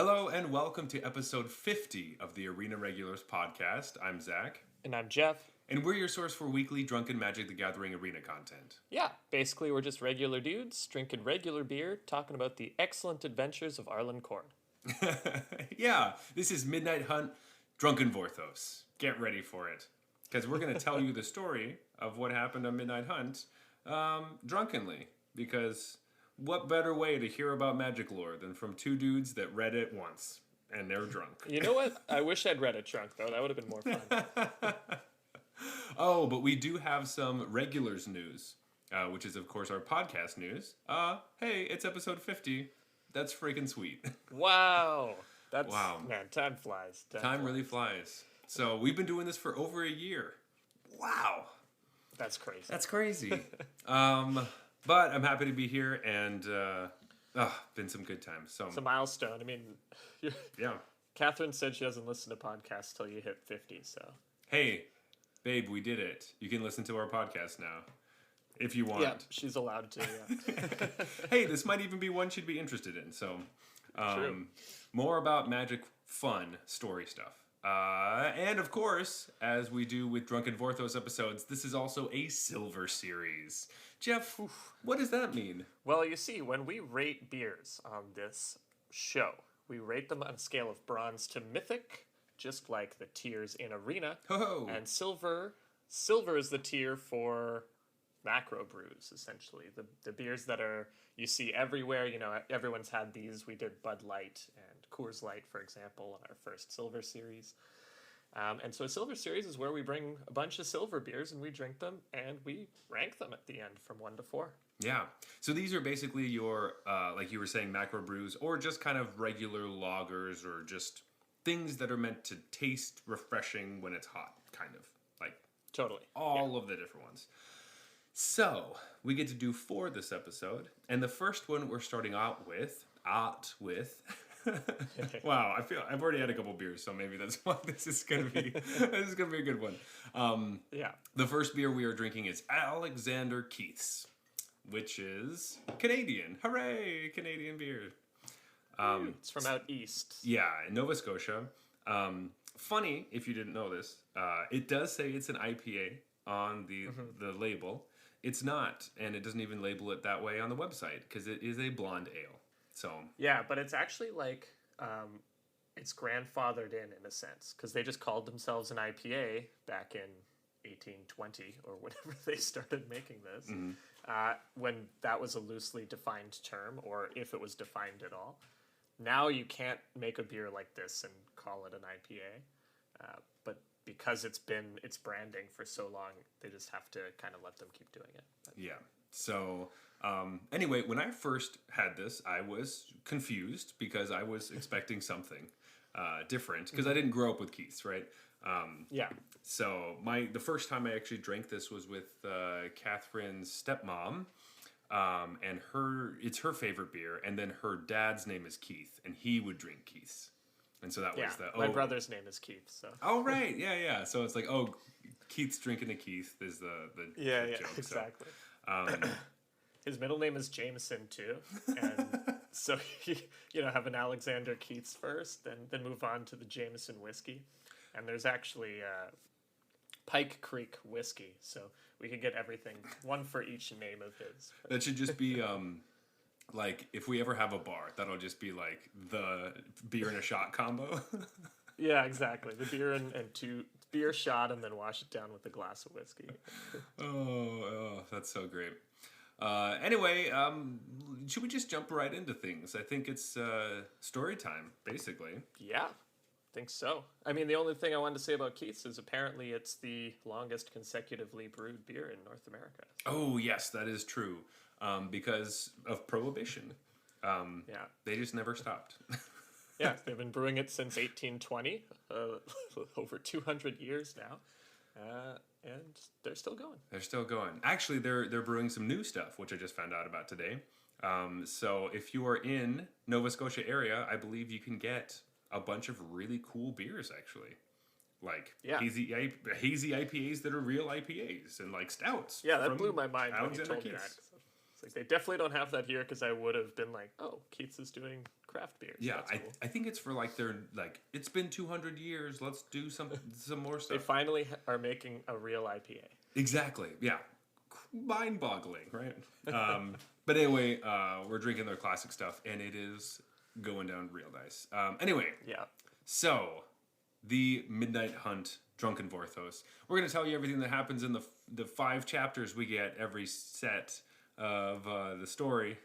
Hello and welcome to episode 50 of the Arena Regulars podcast. I'm Zach. And I'm Jeff. And we're your source for weekly Drunken Magic the Gathering arena content. Yeah, basically we're just regular dudes drinking regular beer, talking about the excellent adventures of Arlen Korn. Yeah, this is Midnight Hunt Drunken Vorthos. Get ready for it. Because we're going to tell you the story of what happened on Midnight Hunt drunkenly. Because what better way to hear about magic lore than from two dudes that read it once and they're drunk? You know what? I wish I'd read it drunk, though. That would have been more fun. Oh, but we do have some regulars news, which is, of course, our podcast news. Hey, it's episode 50. That's freaking sweet. Wow. Wow. Man, time flies. Time really flies. So we've been doing this for over a year. Wow. That's crazy. That's crazy. But I'm happy to be here, and been some good times. So It's a milestone. I mean, yeah. Catherine said she doesn't listen to podcasts till you hit 50, so. Hey, babe, we did it. You can listen to our podcast now, if you want. Yeah, she's allowed to, yeah. Hey, this might even be one she'd be interested in. So, True. more about magic, fun, story stuff. And of course, as we do with Drunken Vorthos episodes, this is also a silver series. Jeff, what does that mean? Well, you see, when we rate beers on this show, we rate them on a scale of bronze to mythic, just like the tiers in Arena. Ho-ho. And silver is the tier for macro brews, essentially. The beers that you see everywhere. You know, everyone's had these. We did Bud Light and Coors Light, for example, in our first silver series. And so a silver series is where we bring a bunch of silver beers and we drink them and we rank them at the end from 1 to 4. Yeah. So these are basically your, like you were saying, macro brews, or just kind of regular lagers, or just things that are meant to taste refreshing when it's hot, kind of. Like Totally. all of the different ones. So we get to do 4 this episode. And the first one we're starting out with wow, I feel I've already had a couple beers, so maybe that's why this is gonna be a good one. Yeah. The first beer we are drinking is Alexander Keith's, which is Canadian. Hooray, Canadian beer. It's from out east. Yeah, in Nova Scotia. Funny, if you didn't know this, it does say it's an IPA on the label. It's not, and it doesn't even label it that way on the website because it is a blonde ale. So Yeah, but it's actually like it's grandfathered in a sense because they just called themselves an IPA back in 1820 or whenever they started making this, when that was a loosely defined term, or if it was defined at all. Now you can't make a beer like this and call it an IPA, but because it's been its branding for so long, they just have to kind of let them keep doing it. yeah. So anyway, when I first had this, I was confused because I was expecting something different because I didn't grow up with Keith's, right? Yeah. So the first time I actually drank this was with Catherine's stepmom, and it's her favorite beer, and then her dad's name is Keith, and he would drink Keith's, and so that was My brother's name is Keith, so. Oh right, yeah. So it's like, oh, Keith's drinking a Keith is the Yeah, joke, exactly. So, His middle name is Jameson too, and so you have an Alexander Keith's first, then move on to the Jameson whiskey, and there's actually Pike Creek whiskey, so we could get everything, one for each name of his. that should just be like if we ever have a bar, that'll just be like the beer and a shot combo. Yeah, exactly. The beer and two beer shot, and then wash it down with a glass of whiskey. Oh, that's so great. Anyway, should we just jump right into things? I think it's story time, basically. Yeah, I think so. I mean, the only thing I wanted to say about Keith's is apparently it's the longest consecutively brewed beer in North America. Oh, yes, that is true. Because of Prohibition. Yeah. They just never stopped. Yeah, they've been brewing it since 1820, over 200 years now, and they're still going. They're still going. Actually, they're brewing some new stuff, which I just found out about today. So if you are in Nova Scotia area, I believe you can get a bunch of really cool beers, actually. Like hazy IPAs that are real IPAs, and like stouts. Yeah, that blew my mind when you Alexander told me that. Keith's. It's like they definitely don't have that here because I would have been like, oh, Keith's is doing craft beers. Yeah, That's cool. I think it's for like their like it's been 200 years. Let's do some more They stuff. finally are making a real IPA. Exactly. Yeah. Mind-boggling, right? But anyway, we're drinking their classic stuff, and it is going down real nice. Anyway, Yeah. so the Midnight Hunt, Drunken Vorthos. We're going to tell you everything that happens in the 5 chapters we get every set of the story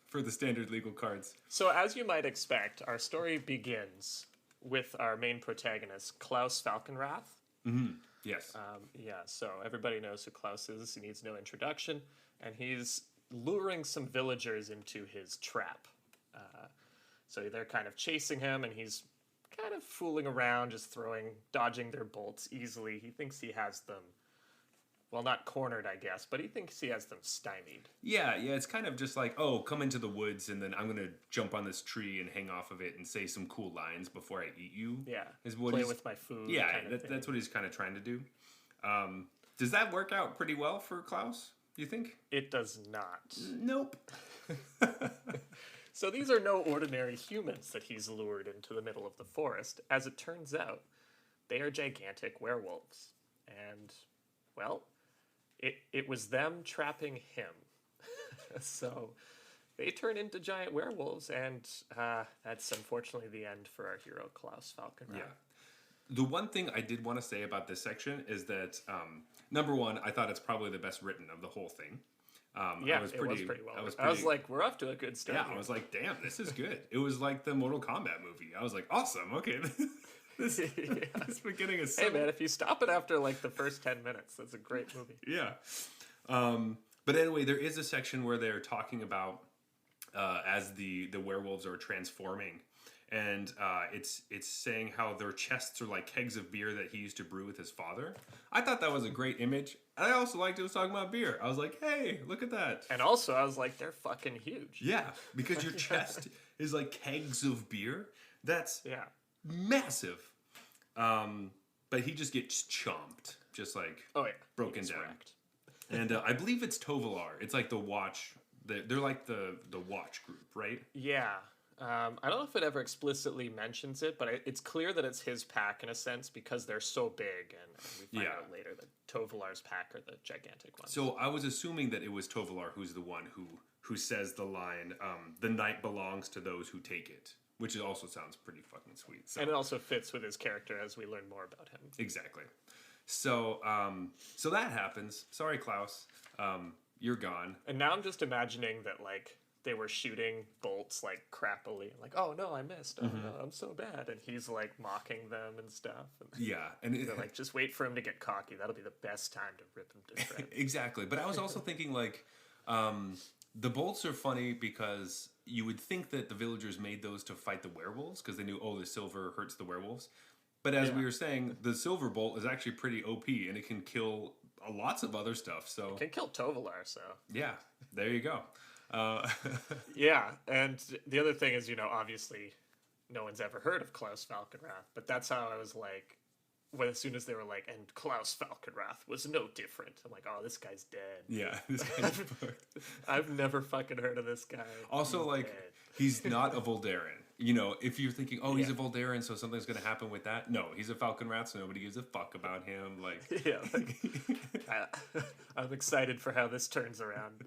for the standard legal cards. So as you might expect, our story begins with our main protagonist, Klaus Falkenrath. Yes. So everybody knows who Klaus is. He needs no introduction. And he's luring some villagers into his trap. So they're kind of chasing him, and he's kind of fooling around, just dodging their bolts easily. He thinks he has them, well, not cornered, I guess, but he thinks he has them stymied. Yeah, it's kind of just like, oh, come into the woods, and then I'm going to jump on this tree and hang off of it and say some cool lines before I eat you. Yeah, is what play he's, with my food. Yeah, kind of that's what he's kind of trying to do. Does that work out pretty well for Klaus, do you think? It does not. Nope. So these are no ordinary humans that he's lured into the middle of the forest. As it turns out, they are gigantic werewolves. And, well, it was them trapping him. So they turn into giant werewolves, and that's unfortunately the end for our hero, Klaus Falkenrath. Yeah. The one thing I did want to say about this section is that, number one, I thought it's probably the best written of the whole thing. It was pretty well. I was like, we're off to a good start. Yeah, here. I was like, damn, this is good. It was like the Mortal Kombat movie. I was like, awesome, okay. This beginning is so... Hey, man, if you stop it after, like, the first 10 minutes, that's a great movie. Yeah. But anyway, there is a section where they're talking about as the werewolves are transforming. And it's saying how their chests are like kegs of beer that he used to brew with his father. I thought that was a great image. And I also liked it was talking about beer. I was like, hey, look at that. And also, I was like, they're fucking huge. Yeah, because your chest is like kegs of beer. That's massive. But he just gets chomped, just like broken down. Wrecked. And I believe it's Tovalar. It's like the Watch. They're like the Watch group, right? Yeah. I don't know if it ever explicitly mentions it, but it's clear that it's his pack in a sense because they're so big, and we find out later that Tovalar's pack are the gigantic ones. So I was assuming that it was Tovalar who's the one who says the line, "The night belongs to those who take it," which also sounds pretty fucking sweet. So. And it also fits with his character as we learn more about him. Exactly. So so that happens. Sorry, Klaus. You're gone. And now I'm just imagining that, like, they were shooting bolts, like, crappily. Like, oh, no, I missed. Oh, no, I'm so bad. And he's, like, mocking them and stuff. And And they're like, just wait for him to get cocky. That'll be the best time to rip him to shreds. Exactly. But I was also thinking, like, the bolts are funny because you would think that the villagers made those to fight the werewolves because they knew, oh, the silver hurts the werewolves. But as we were saying, the silver bolt is actually pretty OP, and it can kill lots of other stuff. So It can kill Tovalar, so... Yeah, there you go. Yeah, and the other thing is, obviously, no one's ever heard of Klaus Falkenrath, but that's how I was like, as soon as they were like, and Klaus Falkenrath was no different. I'm like, oh, this guy's dead. Yeah, this guy's fucked. I've never fucking heard of this guy. Also, he's not a Voldaren. If you're thinking, oh, he's a Voldaren, so something's going to happen with that. No, he's a Falkenrath, so nobody gives a fuck about him. I'm excited for how this turns around.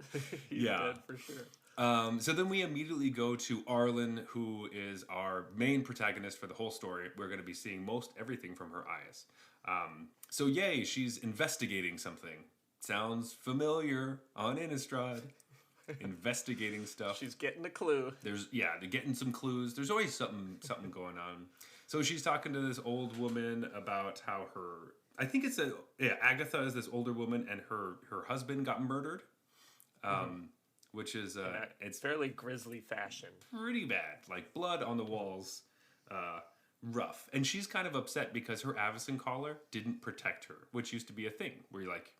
He's dead for sure. So then we immediately go to Arlen, who is our main protagonist for the whole story. We're going to be seeing most everything from her eyes. So yay, she's investigating something. Sounds familiar on Innistrad. Investigating stuff. She's getting a clue. They're getting some clues. There's always something going on. So she's talking to this old woman about how I think it's Agatha is this older woman, and her husband got murdered. Which is it's fairly grisly fashion. Pretty bad, like blood on the walls, rough. And she's kind of upset because her Avacyn collar didn't protect her, which used to be a thing where you're like,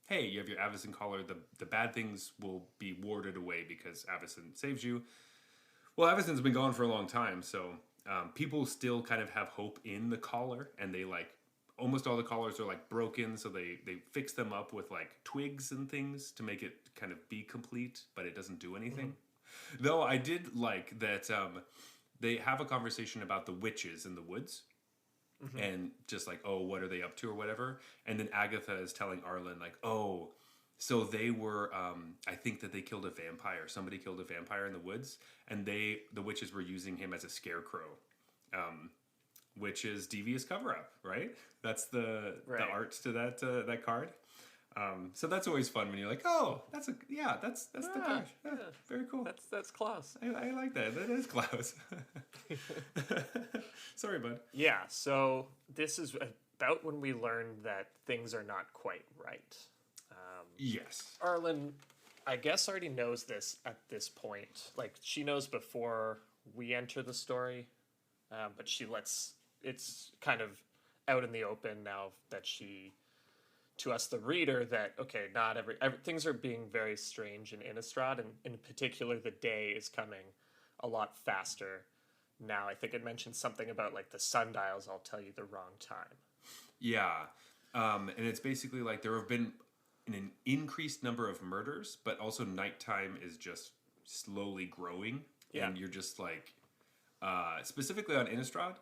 hey, you have your Avacyn collar, the bad things will be warded away because Avacyn saves you. Well, Avacyn's been gone for a long time, so people still kind of have hope in the collar, and they almost all the collars are broken, so they fix them up with twigs and things to make it kind of be complete, but it doesn't do anything. Though I did like that they have a conversation about the witches in the woods. And just like, oh, what are they up to or whatever. And then Agatha is telling Arlen like, oh, so they were, I think that they killed a vampire. Somebody killed a vampire in the woods. And the witches were using him as a scarecrow, which is devious cover-up, right? That's the art to that card. So that's always fun when you're like, oh, that's the card. Yeah, very cool. That's Klaus. I like that. That is Klaus. Sorry, bud. Yeah, so this is about when we learned that things are not quite right. Yes. Arlen, I guess, already knows this at this point. Like, she knows before we enter the story, but she lets... It's kind of out in the open now that she... to us, the reader, that, okay, not every things are being very strange in Innistrad, and in particular, the day is coming a lot faster now. I think it mentioned something about, like, the sundials, I'll tell you the wrong time. Yeah. And it's basically like there have been an increased number of murders, but also nighttime is just slowly growing. Yeah. And you're just like, specifically on Innistrad,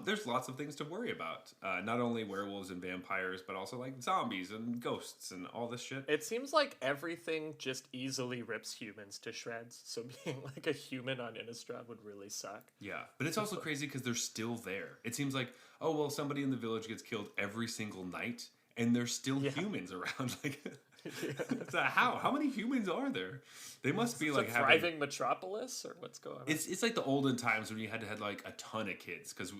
there's lots of things to worry about. Not only werewolves and vampires, but also like zombies and ghosts and all this shit. It seems like everything just easily rips humans to shreds. So being like a human on Innistrad would really suck. Yeah, but it's also crazy because they're still there. It seems like, oh, well, somebody in the village gets killed every single night, and there's still humans around. Like, how many humans are there? They must be like a thriving metropolis, or what's going on? It's like the olden times when you had to have like a ton of kids because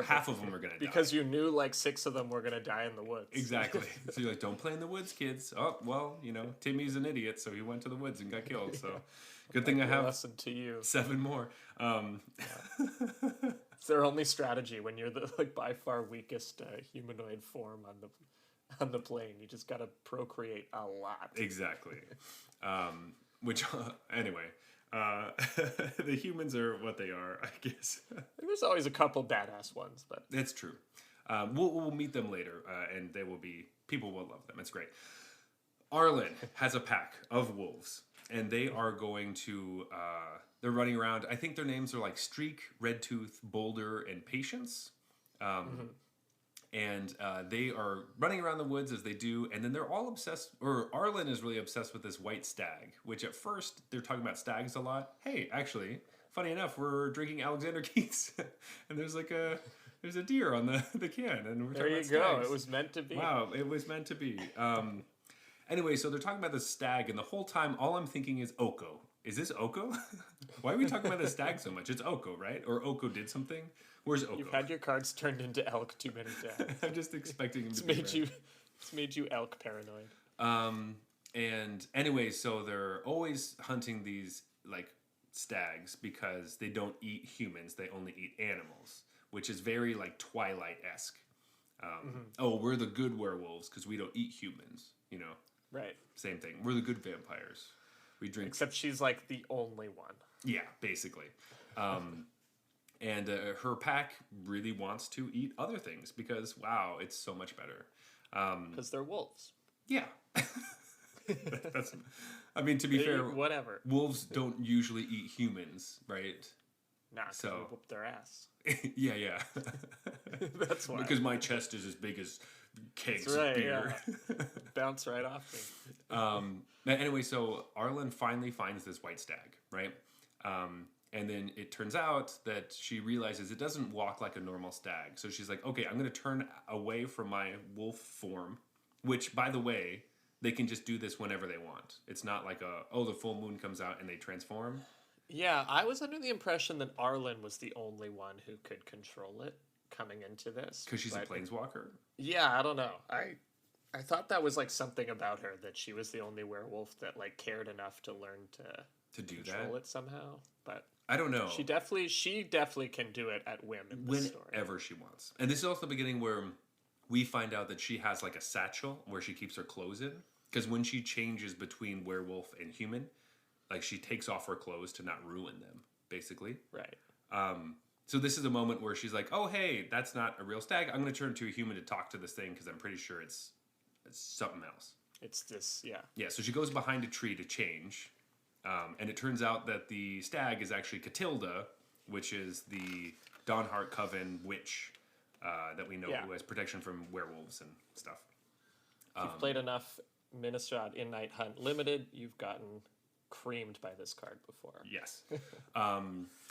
half of them are gonna die because you knew like 6 of them were gonna die in the woods. Exactly. So you're like, don't play in the woods, kids. Oh well, Timmy's an idiot, so he went to the woods and got killed. So good thing I have lesson to you. 7 more. It's their only strategy when you're the like by far weakest humanoid form on the plane. You just gotta procreate a lot. Exactly. Which anyway, the humans are what they are, I guess. There's always a couple badass ones, but that's true. We'll meet them later, and people will love them. It's great. Arlen has a pack of wolves, and they are going to. They're running around. I think their names are like Streak, Redtooth, Boulder, and Patience. And they are running around the woods as they do, and then they're all obsessed, or Arlen is really obsessed with this white stag, which at first, they're talking about stags a lot. Hey, actually, funny enough, we're drinking Alexander Keith's, and there's a deer on the can, and we're talking about stags. There you go, it was meant to be. Wow, it was meant to be. Anyway, so they're talking about the stag, and the whole time, all I'm thinking is Oko. Is this Oko? Why are we talking about the stag so much? It's Oko, right? Or Oko did something? Where's Oko? You've had your cards turned into elk too many times. I'm just expecting him to be It's made you elk paranoid. And anyway, so they're always hunting these like stags because they don't eat humans; they only eat animals, which is very like Twilight-esque. Oh, we're the good werewolves because we don't eat humans. Right. Same thing. We're the good vampires. We drink. Except she's like the only one. Yeah, basically. And her pack really wants to eat other things because, wow, it's so much better. Because they're wolves. Yeah. To be fair, whatever. Wolves don't usually eat humans, right? Nah, so we whoop their ass. Yeah. That's why. Because my chest is as big as kegs of beer. Yeah. Bounce right off me. Anyway, so Arlen finally finds this white stag, right? And then it turns out that she realizes it doesn't walk like a normal stag. So she's like, okay, I'm going to turn away from my wolf form, which, by the way, they can just do this whenever they want. It's not like the full moon comes out and they transform. Yeah, I was under the impression that Arlen was the only one who could control it coming into this. Because she's a planeswalker? Yeah, I don't know. I thought that was like something about her, that she was the only werewolf that like cared enough to learn to do control it somehow. But I don't know. She definitely can do it at whim in this story. Whenever she wants. And this is also the beginning where we find out that she has like a satchel where she keeps her clothes in. Because when she changes between werewolf and human, like she takes off her clothes to not ruin them, basically. Right. So this is a moment where she's like, oh, hey, that's not a real stag. I'm going to turn to a human to talk to this thing because I'm pretty sure it's something else. It's this, yeah. Yeah, so she goes behind a tree to change. And it turns out that the stag is actually Catilda, which is the Dawnheart Coven witch that we know who has protection from werewolves and stuff. If you've played enough Innistrad In Night Hunt Limited, you've gotten creamed by this card before. Yes.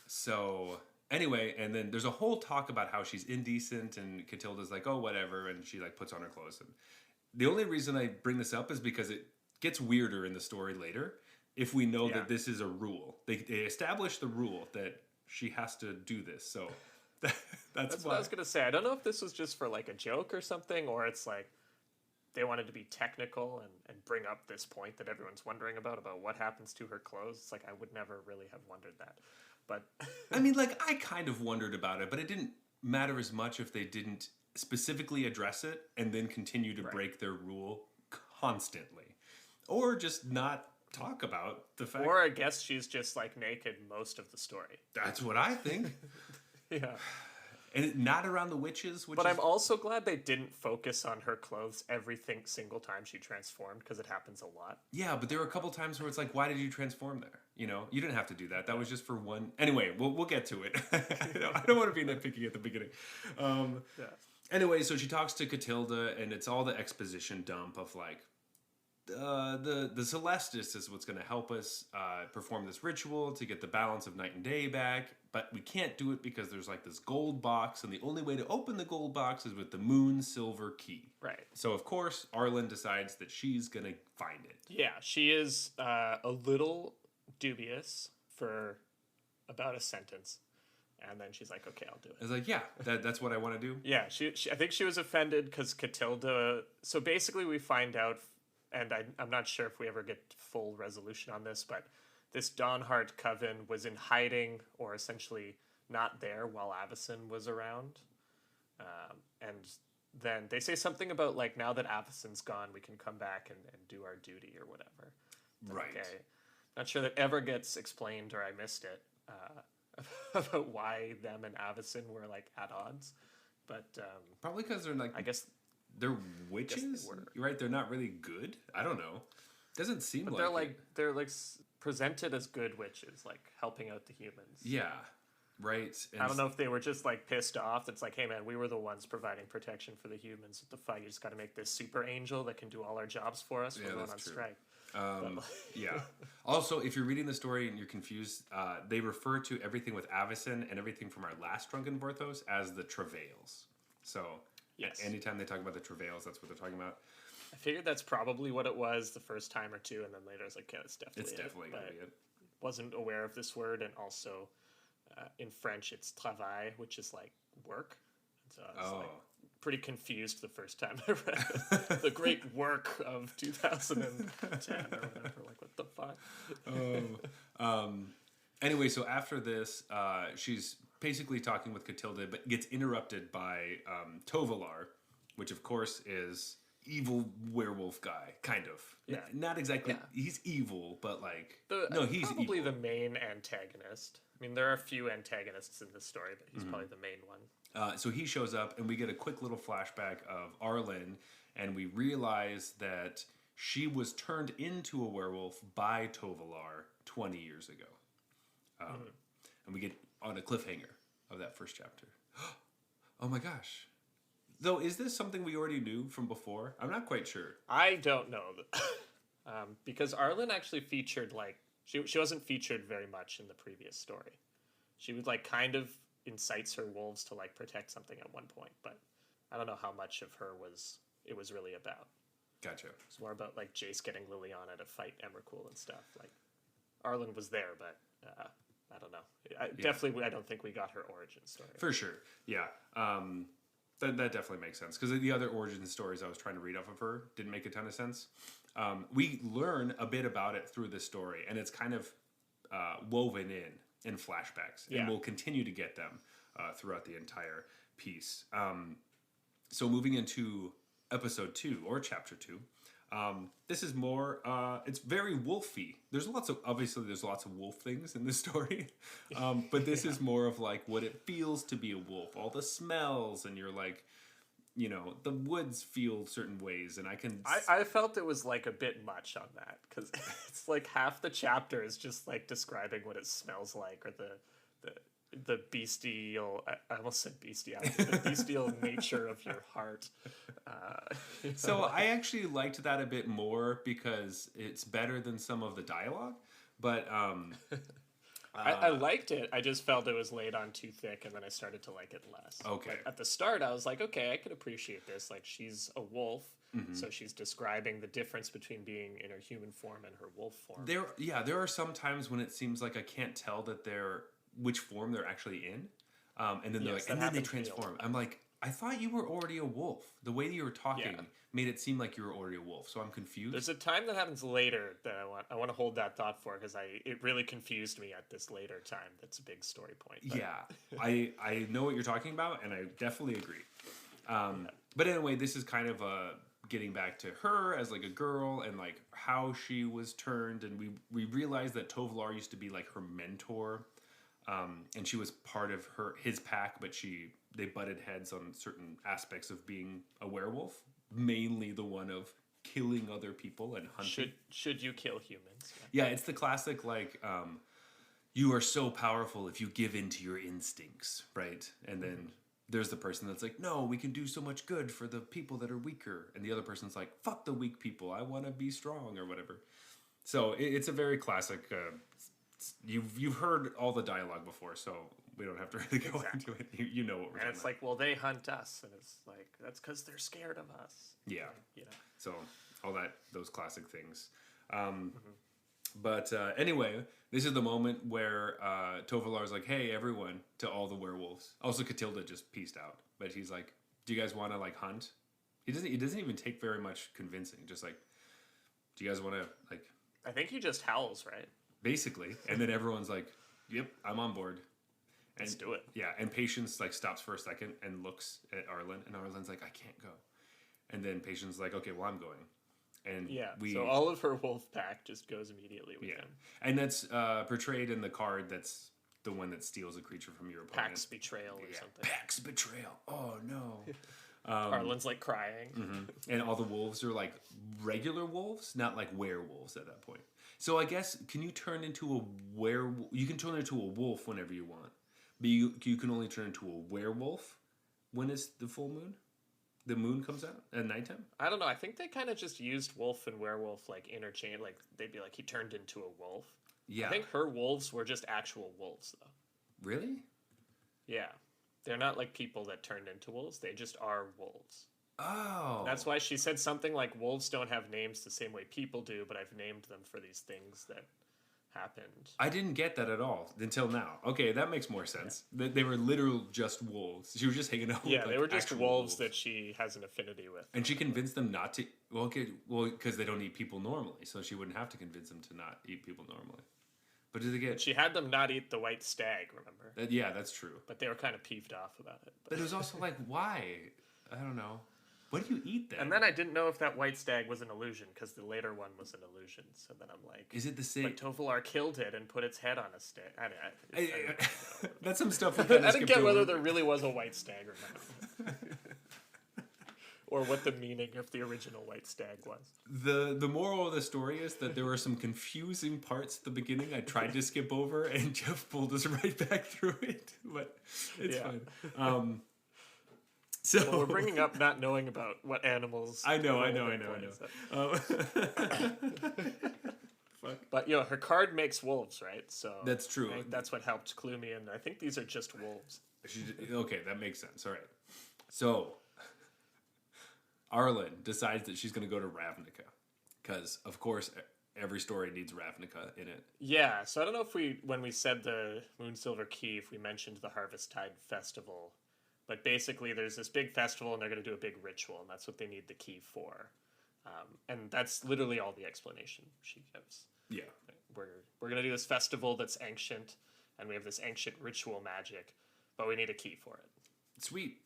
So anyway, and then there's a whole talk about how she's indecent, and Catilda's like, oh, whatever, and she like puts on her clothes. And the only reason I bring this up is because it gets weirder in the story later if we know that this is a rule. They establish the rule that she has to do this. So that's what I was going to say. I don't know if this was just for like a joke or something, or it's like they wanted to be technical and bring up this point that everyone's wondering about what happens to her clothes. It's like I would never really have wondered that. But I mean, like, I kind of wondered about it, but it didn't matter as much if they didn't specifically address it and then continue to break their rule constantly. Or just not talk about the fact. Or I guess she's just like naked most of the story. That's what I think. Yeah. And not around the witches. But I'm also glad they didn't focus on her clothes every single time she transformed, because it happens a lot. Yeah, but there were a couple times where it's like, why did you transform there? You know, you didn't have to do that. That was just for one. Anyway, we'll get to it. I don't want to be nitpicky at the beginning. Anyway, so she talks to Catilda, and it's all the exposition dump of like, the Celestis is what's going to help us perform this ritual to get the balance of night and day back, but we can't do it because there's like this gold box, and the only way to open the gold box is with the moon silver key. Right. So of course Arlen decides that she's going to find it. Yeah, she is a little dubious for about a sentence, and then she's like, okay, I'll do it. I was like, yeah, that's what I want to do. Yeah, she I think she was offended because Catilda, so basically we find out, and I'm not sure if we ever get full resolution on this, but this Dawnheart Coven was in hiding, or essentially not there, while Avacyn was around. And then they say something about, like, now that Avacyn's gone, we can come back and do our duty or whatever. Right. Okay. Not sure that ever gets explained, or I missed it, about why them and Avacyn were, like, at odds. But probably because they're, like... I guess... They're witches? You're right, they're not really good? I don't know. Doesn't seem but they're like presented as good witches, like helping out the humans. Yeah, right. And I don't know if they were just like pissed off. It's like, hey man, we were the ones providing protection for the humans. What the fuck? You just got to make this super angel that can do all our jobs for us. We're going on strike. Yeah. Also, if you're reading the story and you're confused, they refer to everything with Avacyn and everything from our last Drunken Vorthos as the travails. So... Yes. Anytime they talk about the travails, that's what they're talking about. I figured that's probably what it was the first time or two, and then later I was like, yeah, it's definitely going to be it. Wasn't aware of this word, and also in French it's travail, which is like work. So I was like pretty confused the first time I read it. The great work of 2010 or whatever. Like, what the fuck? Anyway, so after this, she's basically talking with Catilda, but gets interrupted by Tovalar, which of course is evil werewolf guy, kind of. Yeah. Not exactly. Yeah. He's evil, but like... he's probably evil. The main antagonist. I mean, there are a few antagonists in this story, but he's probably the main one. So he shows up, and we get a quick little flashback of Arlen, and we realize that she was turned into a werewolf by Tovalar 20 years ago. And we get on a cliffhanger of that first chapter. Oh my gosh. Though, is this something we already knew from before? I'm not quite sure. I don't know. Because Arlen actually featured, like... She wasn't featured very much in the previous story. She would, like, kind of incites her wolves to, like, protect something at one point. But I don't know how much of her it was really about. Gotcha. It's more about, like, Jace getting Liliana to fight Emrakul and stuff. Like, Arlen was there, but... I don't know. Definitely, I don't think we got her origin story. For sure, yeah. That definitely makes sense. Because the other origin stories I was trying to read off of her didn't make a ton of sense. We learn a bit about it through this story, and it's kind of woven in flashbacks. Yeah. And we'll continue to get them throughout the entire piece. So moving into episode 2, or chapter 2, this is more, it's very wolfy. There's lots of wolf things in this story. But this is more of like what it feels to be a wolf. All the smells, and you're like, you know, the woods feel certain ways, and I felt it was like a bit much on that, because it's like half the chapter is just like describing what it smells like, or the the bestial, I almost said bestiality, the bestial nature of your heart. So I actually liked that a bit more because it's better than some of the dialogue. But I liked it. I just felt it was laid on too thick, and then I started to like it less. Okay. But at the start, I was like, okay, I could appreciate this. Like, she's a wolf, so she's describing the difference between being in her human form and her wolf form. There are some times when it seems like I can't tell that which form they're actually in, and then they're like, and then they transform. I'm like, I thought you were already a wolf. The way that you were talking made it seem like you were already a wolf. So I'm confused. There's a time that happens later that I want to hold that thought for, because it really confused me at this later time. That's a big story point. But. Yeah, I know what you're talking about, and I definitely agree. But anyway, this is kind of getting back to her as like a girl and like how she was turned, and we realized that Tovalar used to be like her mentor, and she was part of his pack, but they butted heads on certain aspects of being a werewolf, mainly the one of killing other people and hunting. Should you kill humans? Yeah, it's the classic like you are so powerful if you give in to your instincts, right? And then there's the person that's like, no, we can do so much good for the people that are weaker, and the other person's like, fuck the weak people, I want to be strong or whatever. So it's a very classic. You've heard all the dialogue before, so we don't have to really go into it. You know what we're talking about. And it's like, well, they hunt us, and it's like, that's because they're scared of us. Yeah. You know. So all those classic things. But anyway, this is the moment where Tovalar's like, hey, everyone, to all the werewolves. Also, Catilda just peaced out. But he's like, do you guys want to, like, hunt? He doesn't even take very much convincing. Just like, do you guys want to, like... I think he just howls, right? Basically. And then everyone's like, yep, I'm on board. Let's do it. Yeah, and Patience, like, stops for a second and looks at Arlen. And Arlen's like, I can't go. And then Patience is like, okay, well, I'm going. And so all of her wolf pack just goes immediately with him. And that's portrayed in the card that's the one that steals a creature from your opponent. Pax Betrayal or something. Pax Betrayal. Oh, no. Arlen's like crying. And all the wolves are like regular wolves, not like werewolves at that point. So I guess, can you turn into a werewolf? You can turn into a wolf whenever you want. But you can only turn into a werewolf when it's the full moon? The moon comes out at nighttime? I don't know. I think they kind of just used wolf and werewolf like interchange. Like they'd be like, he turned into a wolf. Yeah. I think her wolves were just actual wolves, though. Really? Yeah. They're not like people that turned into wolves. They just are wolves. Oh. That's why she said something like, wolves don't have names the same way people do, but I've named them for these things that happened. I didn't get that at all until now. Okay, that makes more sense. Yeah. They were literal just wolves. She was just hanging out with they were just wolves that she has an affinity with. And she convinced them not to... Well, because they don't eat people normally, so she wouldn't have to convince them to not eat people normally. But did they get... She had them not eat the white stag, remember? Yeah, that's true. But they were kind of peeved off about it. But it was also like, why? I don't know. What do you eat then? And then I didn't know if that white stag was an illusion, because the later one was an illusion. So then I'm like... Is it the same... But Tovalar killed it and put its head on a stag. That's some stuff we kind of I didn't get whether there really was a white stag or not. Or what the meaning of the original white stag was. The moral of the story is that there were some confusing parts at the beginning I tried to skip over, and Jeff pulled us right back through it. But it's fine. So well, we're bringing up not knowing about what animals. I know. But her card makes wolves, right? So that's true. That's what helped clue me in. I think these are just wolves. Okay, that makes sense. All right. So Arlen decides that she's going to go to Ravnica because, of course, every story needs Ravnica in it. Yeah. So I don't know if when we said the Moonsilver Key, if we mentioned the Harvesttide Festival. But basically, there's this big festival, and they're going to do a big ritual, and that's what they need the key for. And that's literally all the explanation she gives. Yeah. We're going to do this festival that's ancient, and we have this ancient ritual magic, but we need a key for it. Sweet.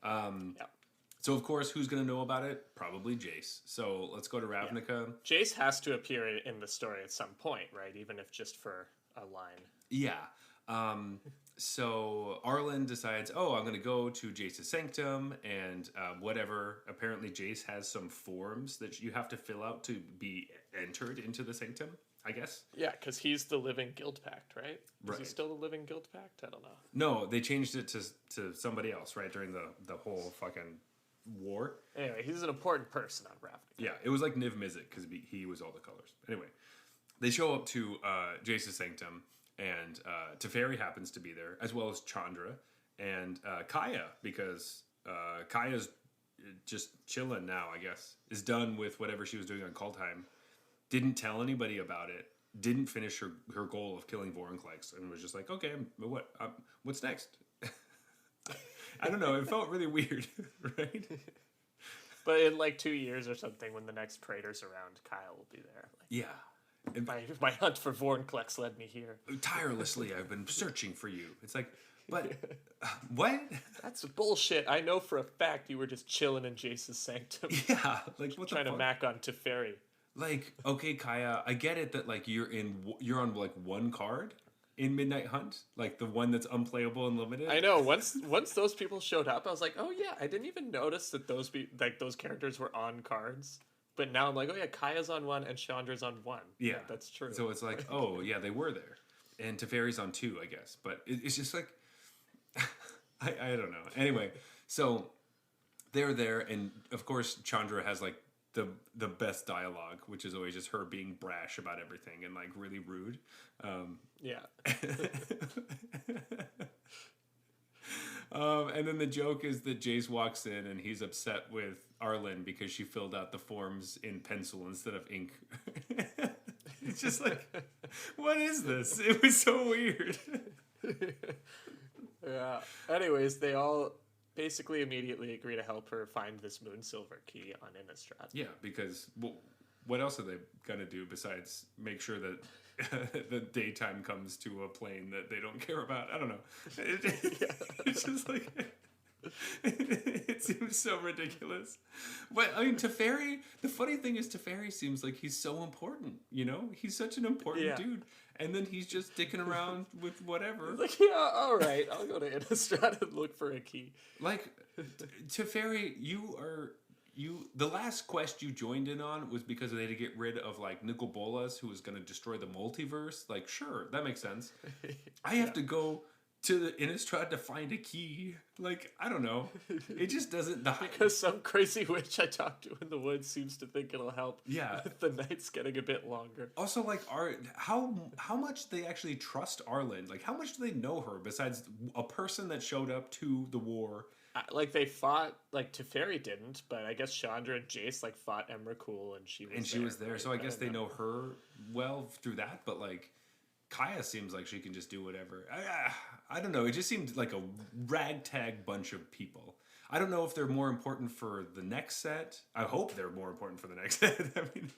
So, of course, who's going to know about it? Probably Jace. So, let's go to Ravnica. Yeah. Jace has to appear in the story at some point, right? Even if just for a line. Yeah. So Arlen decides, I'm going to go to Jace's sanctum and whatever. Apparently Jace has some forms that you have to fill out to be entered into the sanctum. I guess. Yeah, because he's the living guild pact, right? Is he Right. still the living guild pact? I don't know. No, they changed it to somebody else, right, during the whole fucking war. Anyway, he's an important person on Ravnica. Yeah, it was like Niv Mizzet because he was all the colors. Anyway, they show up to Jace's sanctum, and Teferi happens to be there, as well as Chandra and Kaya, because Kaya's just chilling now, I guess. Is done with whatever she was doing on Kaldheim. Didn't tell anybody about it. Didn't finish her goal of killing Vorinclex, and was just like, okay, what's next? I don't know. It felt really weird, right? But in like 2 years or something, when the next trader's around, Kyle will be there. Like, Yeah. And my hunt for Vorinclex led me here. tirelessly, I've been searching for you. It's like, but what? That's bullshit. I know for a fact you were just chilling in Jace's sanctum. Yeah, like what trying the to fuck? mac on Teferi. Like, okay, Kaya, I get it that like you're on like one card in Midnight Hunt, like the one that's unplayable and limited. I know. Once those people showed up, I was like, oh yeah, I didn't even notice that those characters were on cards. But now I'm like, oh yeah, Kaya's on one and Chandra's on one. Yeah, that's true. So it's like, oh yeah, they were there, and Teferi's on two, I guess. But it's just like, I don't know. Anyway, so they're there, and of course Chandra has like the best dialogue, which is always just her being brash about everything and like really rude. Yeah. And then the joke is that Jace walks in and he's upset with Arlen because she filled out the forms in pencil instead of ink. It's just like, what is this? It was so weird. Yeah. Anyways, they all basically immediately agree to help her find this Moonsilver key on Innistrad. Yeah, because what else are they gonna do besides make sure that the daytime comes to a plane that they don't care about? I don't know. It's just like it seems so ridiculous. But I mean, Teferi. The funny thing is, Teferi seems like he's so important. You know, he's such an important dude, and then he's just dicking around with whatever. Like, yeah, all right, I'll go to Innistrad and look for a key. Like, Teferi, the last quest you joined in on was because they had to get rid of like Nicol Bolas, who was going to destroy the multiverse. Like, sure, that makes sense. I have to go to the Innistrad to find a key. Like, I don't know. It just doesn't. Because some crazy witch I talked to in the woods seems to think it'll help. Yeah, the night's getting a bit longer. Also, like, how much they actually trust Arlen? Like, how much do they know her besides a person that showed up to the war? Like they fought, like Teferi didn't, but I guess Chandra and Jace like fought Emrakul, and she was there. Right? So I guess they know her well through that. But like, Kaya seems like she can just do whatever. I don't know. It just seemed like a ragtag bunch of people. I don't know if they're more important for the next set. I hope they're more important for the next set. I mean,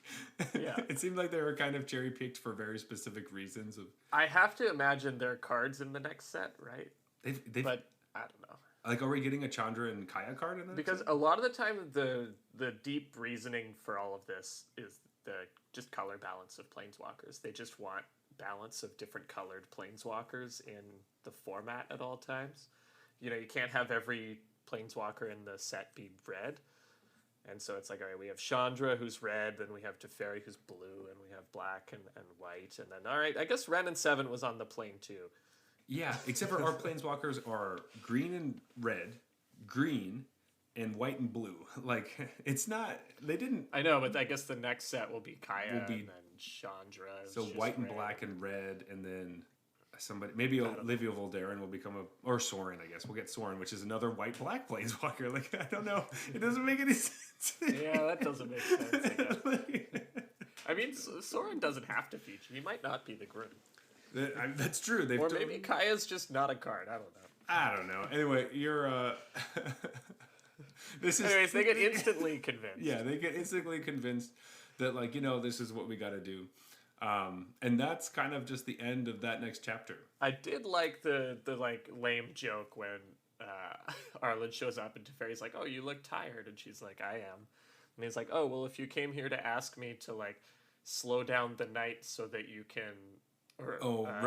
yeah, it seemed like they were kind of cherry picked for very specific reasons. I have to imagine there are cards in the next set, right? But I don't know. Like, are we getting a Chandra and Kaya card in that? Because a lot of the time, the deep reasoning for all of this is the just color balance of planeswalkers. They just want balance of different colored planeswalkers in the format at all times. You know, you can't have every planeswalker in the set be red. And so it's like, all right, we have Chandra, who's red, then we have Teferi, who's blue, and we have black and white. And then, all right, I guess Ren and Seven was on the plane, too. Yeah, except for our planeswalkers are green and red, green, and white and blue. Like, it's not, they didn't... I know, but I guess the next set will be Kaya and then Chandra. So white and black and red, and then somebody, maybe Olivia Voldaren will become or Sorin, I guess. We'll get Sorin, which is another white-black planeswalker. Like, I don't know. It doesn't make any sense. Yeah, that doesn't make sense, I guess. I mean, Sorin doesn't have to feature. He might not be the Groom. That's true. Or maybe Kaya's just not a card. I don't know. Anyway, you're... Anyways, they get instantly convinced. Yeah, they get instantly convinced that, like, you know, this is what we got to do. And that's kind of just the end of that next chapter. I did like the like lame joke when Arlen shows up and Teferi's like, "Oh, you look tired," and she's like, "I am," and he's like, "Oh, well, if you came here to ask me to like slow down the night so that you can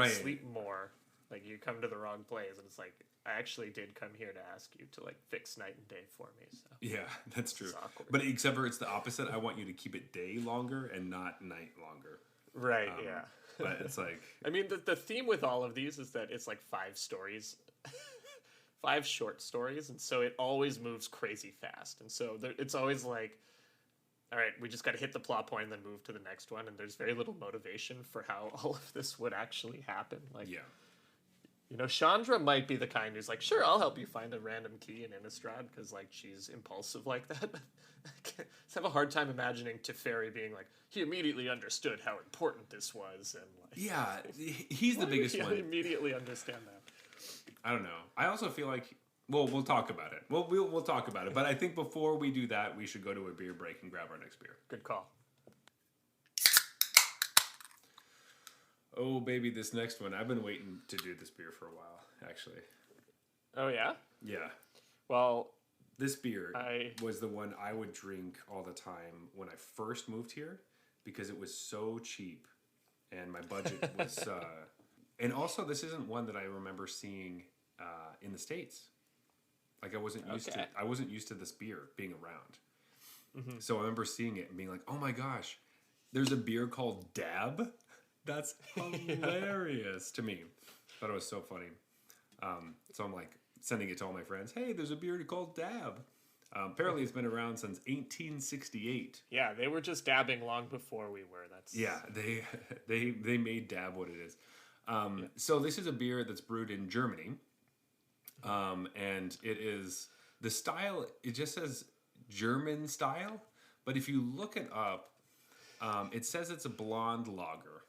sleep more, like you come to the wrong place," and it's like, I actually did come here to ask you to like fix night and day for me. So yeah, that's true. But except for it's the opposite. I want you to keep it day longer and not night longer. Right, yeah. But it's like... I mean, the theme with all of these is that it's like 5 stories. 5 short stories, and so it always moves crazy fast. And so it's always like, all right, we just got to hit the plot point and then move to the next one, and there's very little motivation for how all of this would actually happen. Like, Yeah. you know, Chandra might be the kind who's like, sure, I'll help you find a random key in Innistrad, because, like, she's impulsive like that. I have a hard time imagining Teferi being like, he immediately understood how important this was. And like, yeah, he's the biggest one. I immediately understand that. I don't know. I also feel like, well, we'll talk about it. We'll talk about it. But I think before we do that, we should go to a beer break and grab our next beer. Good call. Oh, baby, this next one. I've been waiting to do this beer for a while, actually. Oh, yeah? Yeah. Well, this beer was the one I would drink all the time when I first moved here because it was so cheap and my budget was... and also, this isn't one that I remember seeing in the States. Like, I wasn't used to this beer being around. Mm-hmm. So I remember seeing it and being like, oh my gosh, there's a beer called Dab? That's hilarious to me. Thought it was so funny. So I'm like sending it to all my friends. Hey, there's a beer called Dab. Apparently, it's been around since 1868. Yeah, they were just dabbing long before we were. Yeah, they made Dab what it is. So this is a beer that's brewed in Germany, and it is the style. It just says German style, but if you look it up, it says it's a blonde lager.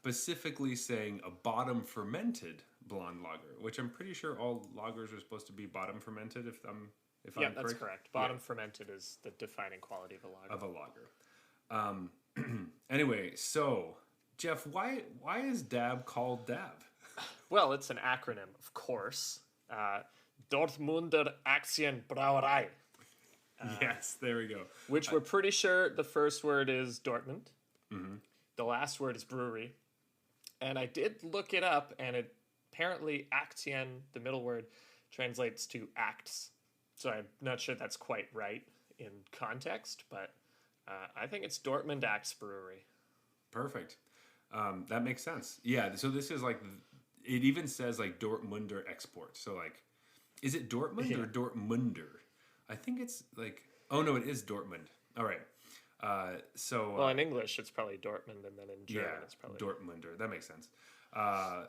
Specifically saying a bottom fermented blonde lager, which I'm pretty sure all lagers are supposed to be bottom fermented. If I'm correct. That's correct. Bottom fermented is the defining quality of a lager. Anyway, so Jeff, why is Dab called Dab? Well, it's an acronym, of course. Dortmunder Aktienbrauerei. Yes, there we go. Which we're pretty sure the first word is Dortmund. Mm-hmm. The last word is brewery. And I did look it up, and apparently Aktien, the middle word, translates to acts. So I'm not sure that's quite right in context, but I think it's Dortmund Acts Brewery. Perfect. That makes sense. Yeah, so this is like, it even says like Dortmunder export. So like, is it Dortmund or Dortmunder? I think it's like, oh no, it is Dortmund. All right. Well, in English, it's probably Dortmund, and then in German, it's probably Dortmunder. That makes sense.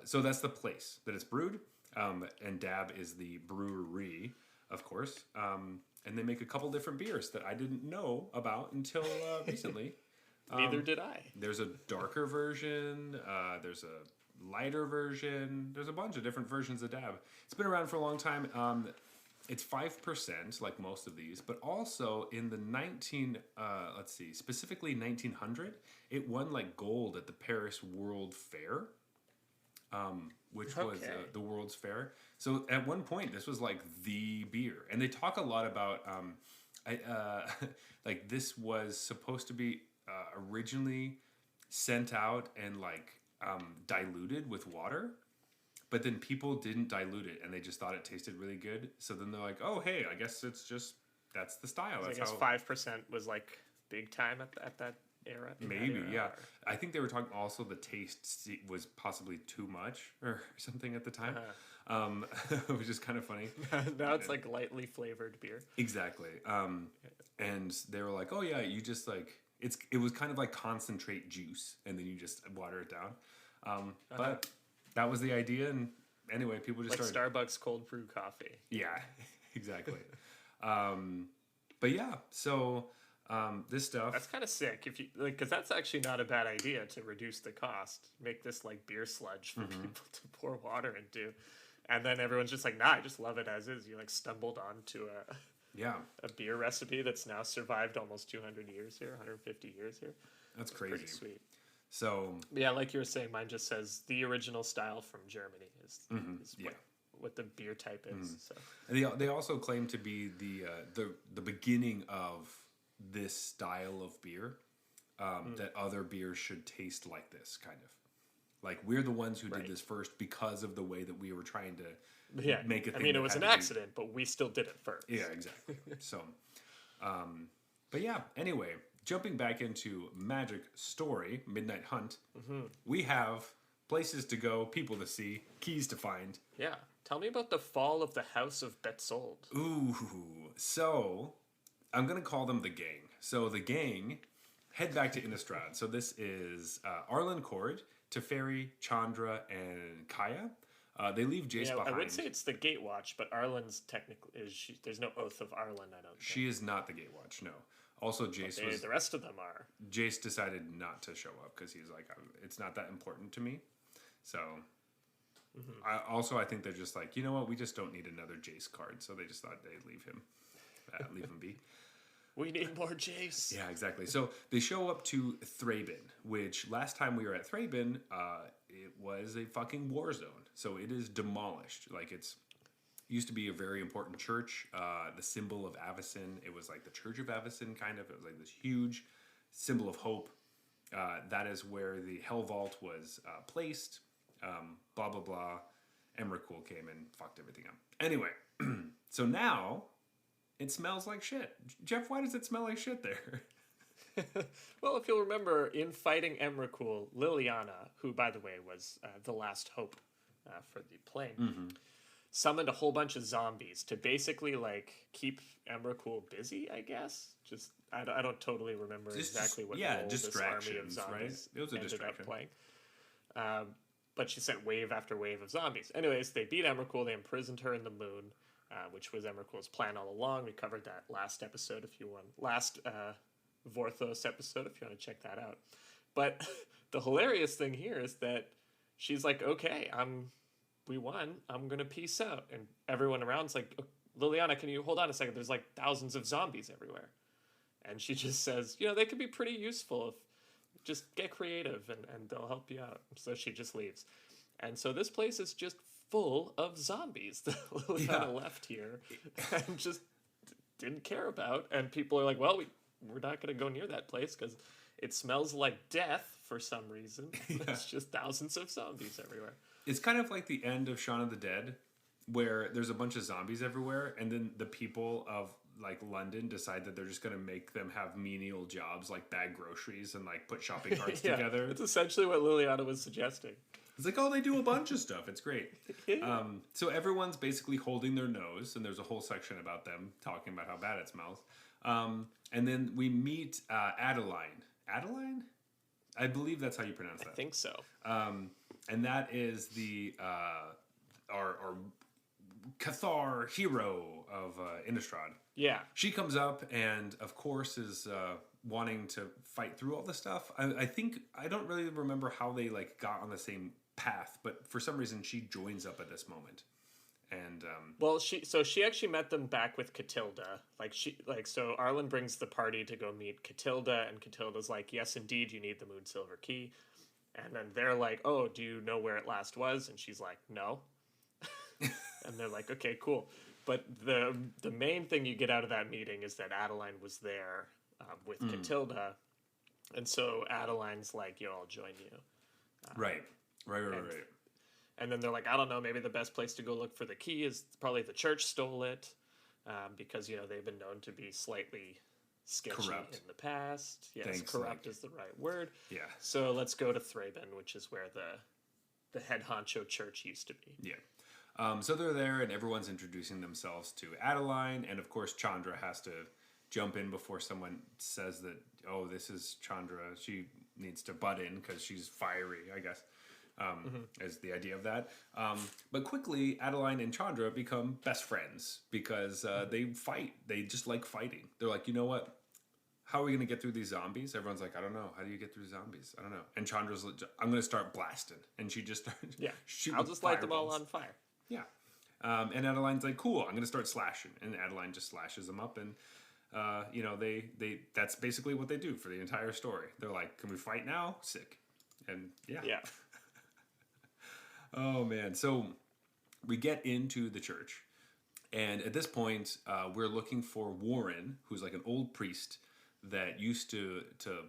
So that's the place that it's brewed, and Dab is the brewery, of course. And they make a couple different beers that I didn't know about until recently. Neither did I. There's a darker version. There's a lighter version. There's a bunch of different versions of Dab. It's been around for a long time. It's 5%, like most of these, but also in the specifically 1900, it won like gold at the Paris World Fair, which was the World's Fair. So at one point, this was like the beer, and they talk a lot about like this was supposed to be originally sent out and like diluted with water. But then people didn't dilute it, and they just thought it tasted really good. So then they're like, "Oh, hey, I guess it's just that's the style." I guess 5% was like big time at that era. Maybe, yeah. I think they were talking also the taste was possibly too much or something at the time, which is kind of funny. Now it's like lightly flavored beer. Exactly. And they were like, "Oh yeah, you just like it was kind of like concentrate juice, and then you just water it down." But that was the idea, and anyway, people just like started... Starbucks cold brew coffee. Yeah, exactly. But yeah, so this stuff... That's kind of sick, if you like, because that's actually not a bad idea to reduce the cost. Make this like beer sludge for people to pour water into, and then everyone's just like, "Nah, I just love it as is." You like stumbled onto a beer recipe that's now survived almost 200 years here, 150 years here. That's crazy. Pretty sweet. So yeah, like you were saying, mine just says the original style from Germany is what the beer type is. So and they also claim to be the beginning of this style of beer, that other beers should taste like this kind of. Like we're the ones who did this first because of the way that we were trying to make it. I mean, it was an accident, but we still did it first. Yeah, exactly. So, but yeah. Anyway, jumping back into magic story, Midnight Hunt, we have places to go, people to see, keys to find. Yeah. Tell me about the fall of the House of Betzold. Ooh, so I'm going to call them the gang. So the gang head back to Innistrad. So this is Arlen Cord, Teferi, Chandra, and Kaya. They leave Jace behind. I would say it's the Gatewatch, but Arlen's technically there's no oath of Arlen, I don't think. She is not the Gatewatch, no. Also, Jace was... The rest of them are. Jace decided not to show up because he's like, it's not that important to me. So... I think they're just like, you know what? We just don't need another Jace card. So they just thought they'd leave him be. We need more Jace. Yeah, exactly. So they show up to Thraben, which last time we were at Thraben, it was a fucking war zone. So it is demolished. Like it's used to be a very important church. The symbol of Avacyn. It was like the Church of Avacyn, kind of. It was like this huge symbol of hope. That is where the Hell Vault was placed. Blah, blah, blah. Emrakul came and fucked everything up. Anyway, so now it smells like shit. Jeff, why does it smell like shit there? Well, if you'll remember, in fighting Emrakul, Liliana, who, by the way, was the last hope for the plane, summoned a whole bunch of zombies to basically, like, keep Emrakul busy, I guess. Just, I don't totally remember exactly what role this army of zombies right? It was a ended up playing. But she sent wave after wave of zombies. Anyways, they beat Emrakul. They imprisoned her in the moon, which was Emrakul's plan all along. We covered that last episode, last Vorthos episode, if you want to check that out. But the hilarious thing here is that she's like, okay, we won. I'm going to peace out. And everyone around's like, Liliana, can you hold on a second? There's like thousands of zombies everywhere. And she just says, they could be pretty useful if just get creative and they'll help you out. So she just leaves. And so this place is just full of zombies that Liliana left here and just didn't care about. And people are like, well, we're not going to go near that place because it smells like death for some reason. It's just thousands of zombies everywhere. It's kind of like the end of Shaun of the Dead, where there's a bunch of zombies everywhere, and then the people of like London decide that they're just going to make them have menial jobs like bag groceries and like put shopping carts together. It's essentially what Liliana was suggesting. It's like, oh, they do a bunch of stuff. It's great. So everyone's basically holding their nose, and there's a whole section about them talking about how bad it smells. And then we meet Adeline. Adeline? I believe that's how you pronounce that. I think so. And that is the our Cathar hero of Innistrad. Yeah. She comes up and, of course, is wanting to fight through all the stuff. I think, I don't really remember how they like got on the same path, but for some reason she joins up at this moment. And well, she actually met them back with Catilda. So Arlen brings the party to go meet Catilda, and Catilda's like, yes, indeed, you need the Moon Silver Key. And then they're like, oh, do you know where it last was? And she's like, no. And they're like, okay, cool. But the main thing you get out of that meeting is that Adeline was there with Catilda. And so Adeline's like, I'll join you. Right. And then they're like, I don't know, maybe the best place to go look for the key is probably the church stole it. Because, they've been known to be slightly sketchy in the past. Yes, Thanks, corrupt is the right word. Yeah. So let's go to Thraben, which is where the head honcho church used to be. Yeah. So they're there, and everyone's introducing themselves to Adeline, and of course Chandra has to jump in before someone says that, oh, this is Chandra. She needs to butt in because she's fiery, I guess, is the idea of that. But quickly, Adeline and Chandra become best friends because they fight. They just like fighting. They're like, you know what? How are we going to get through these zombies? Everyone's like, I don't know. How do you get through zombies? I don't know. And Chandra's like, I'm going to start blasting. And she just starts shooting I'll just light them all on fire. Yeah. And Adeline's like, cool, I'm going to start slashing. And Adeline just slashes them up. And, they that's basically what they do for the entire story. They're like, can we fight now? Sick. And yeah. Oh, man. So we get into the church. And at this point, we're looking for Warren, who's like an old priest that used to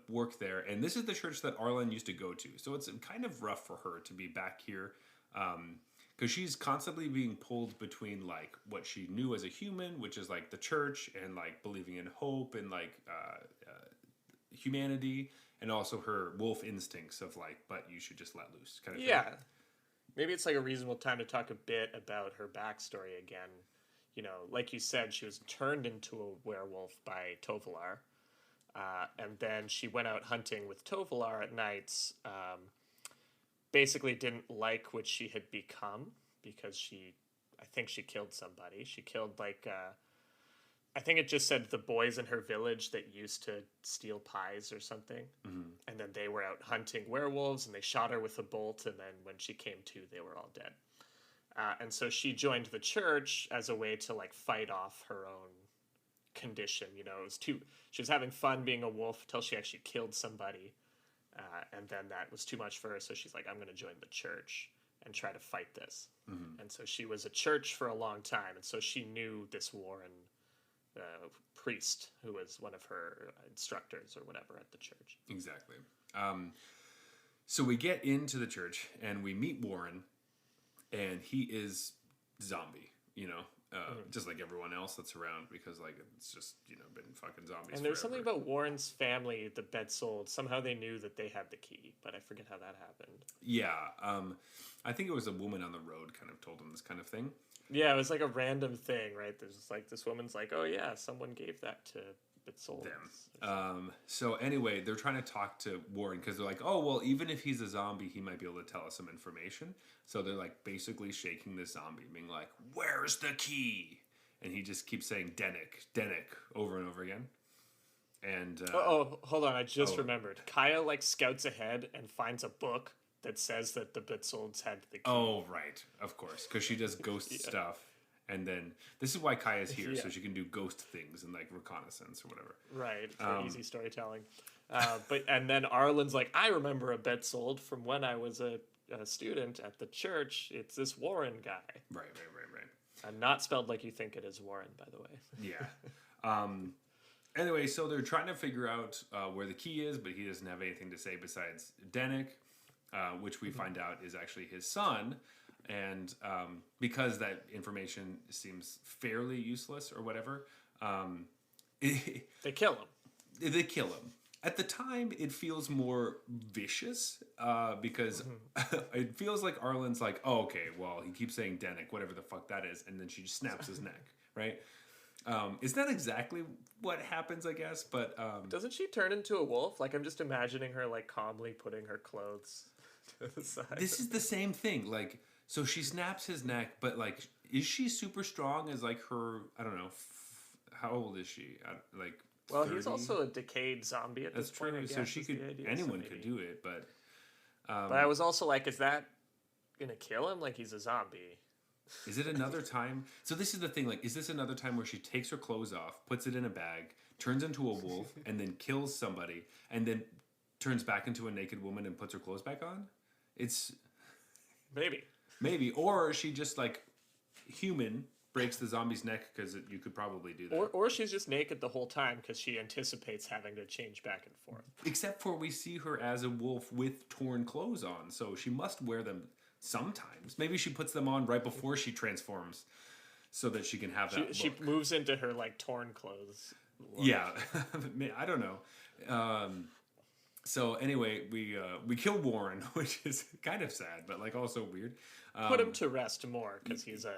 work there. And this is the church that Arlen used to go to. So it's kind of rough for her to be back here. Because she's constantly being pulled between like what she knew as a human, which is like the church, and like believing in hope and like humanity and also her wolf instincts of like, but you should just let loose kind of thing. Yeah. Maybe it's like a reasonable time to talk a bit about her backstory again. You know, like you said, she was turned into a werewolf by Tovolar. And then she went out hunting with Tovolar at nights. Basically didn't like what she had become because I think she killed somebody. She killed like, I think it just said the boys in her village that used to steal pies or something. Mm-hmm. And then they were out hunting werewolves and they shot her with a bolt. And then when she came to, they were all dead. And so she joined the church as a way to like fight off her own condition. You know, she was having fun being a wolf until she actually killed somebody. And then that was too much for her. So she's like, I'm going to join the church and try to fight this. Mm-hmm. And so she was a church for a long time. And so she knew this Warren priest who was one of her instructors or whatever at the church. Exactly. So we get into the church and we meet Warren, and he is zombie, you know, just like everyone else that's around, because like it's just, you know, been fucking zombies. And there's something about Warren's family, the Bedsold. Somehow they knew that they had the key, but I forget how that happened. Yeah, I think it was a woman on the road kind of told him this kind of thing. Yeah, it was like a random thing, right? There's like this woman's like, oh yeah, someone gave that to Bedsold. Them. So anyway, they're trying to talk to Warren because they're like, oh well, even if he's a zombie, he might be able to tell us some information. So they're like basically shaking this zombie, being like, where's the key? And he just keeps saying Dennick over and over again. And hold on, I just remembered. Kaya like scouts ahead and finds a book that says that the Bedsolds had the key. Oh, right. Of course. Because she does ghost stuff. And then, this is why Kaya's here, so she can do ghost things and, like, reconnaissance or whatever. Right, for easy storytelling. And then Arlen's like, I remember a Bedsold from when I was a student at the church. It's this Warren guy. Right. And not spelled like you think it is Warren, by the way. Yeah. Anyway, so they're trying to figure out where the key is, but he doesn't have anything to say besides Dennick. Which we find out is actually his son, and because that information seems fairly useless or whatever, they kill him. They kill him. At the time, it feels more vicious because it feels like Arlen's like, oh, okay, well, he keeps saying Dennick, whatever the fuck that is, and then she just snaps his neck, right? It's not exactly what happens, I guess, but... Doesn't she turn into a wolf? Like, I'm just imagining her, like, calmly putting her clothes to the side. This is the same thing. Like, so she snaps his neck, but, like, is she super strong as, like, her... I don't know. How old is she? Like, well, 30? He's also a decayed zombie at this point. That's true. So she could... Anyone could do it, but... but I was also like, is that gonna kill him? Like, he's a zombie. Is it another time? So this is the thing, like, is this another time where she takes her clothes off, puts it in a bag, turns into a wolf, and then kills somebody, and then turns back into a naked woman and puts her clothes back on? It's... Maybe. Or she just, like, human breaks the zombie's neck, because you could probably do that. Or she's just naked the whole time, because she anticipates having to change back and forth. Except for we see her as a wolf with torn clothes on, so she must wear them... Sometimes. Maybe she puts them on right before she transforms so that she can have that She moves into her, like, torn clothes. Yeah. I don't know. So anyway, we kill Warren, which is kind of sad, but, like, also weird. Put him to rest more, because he's a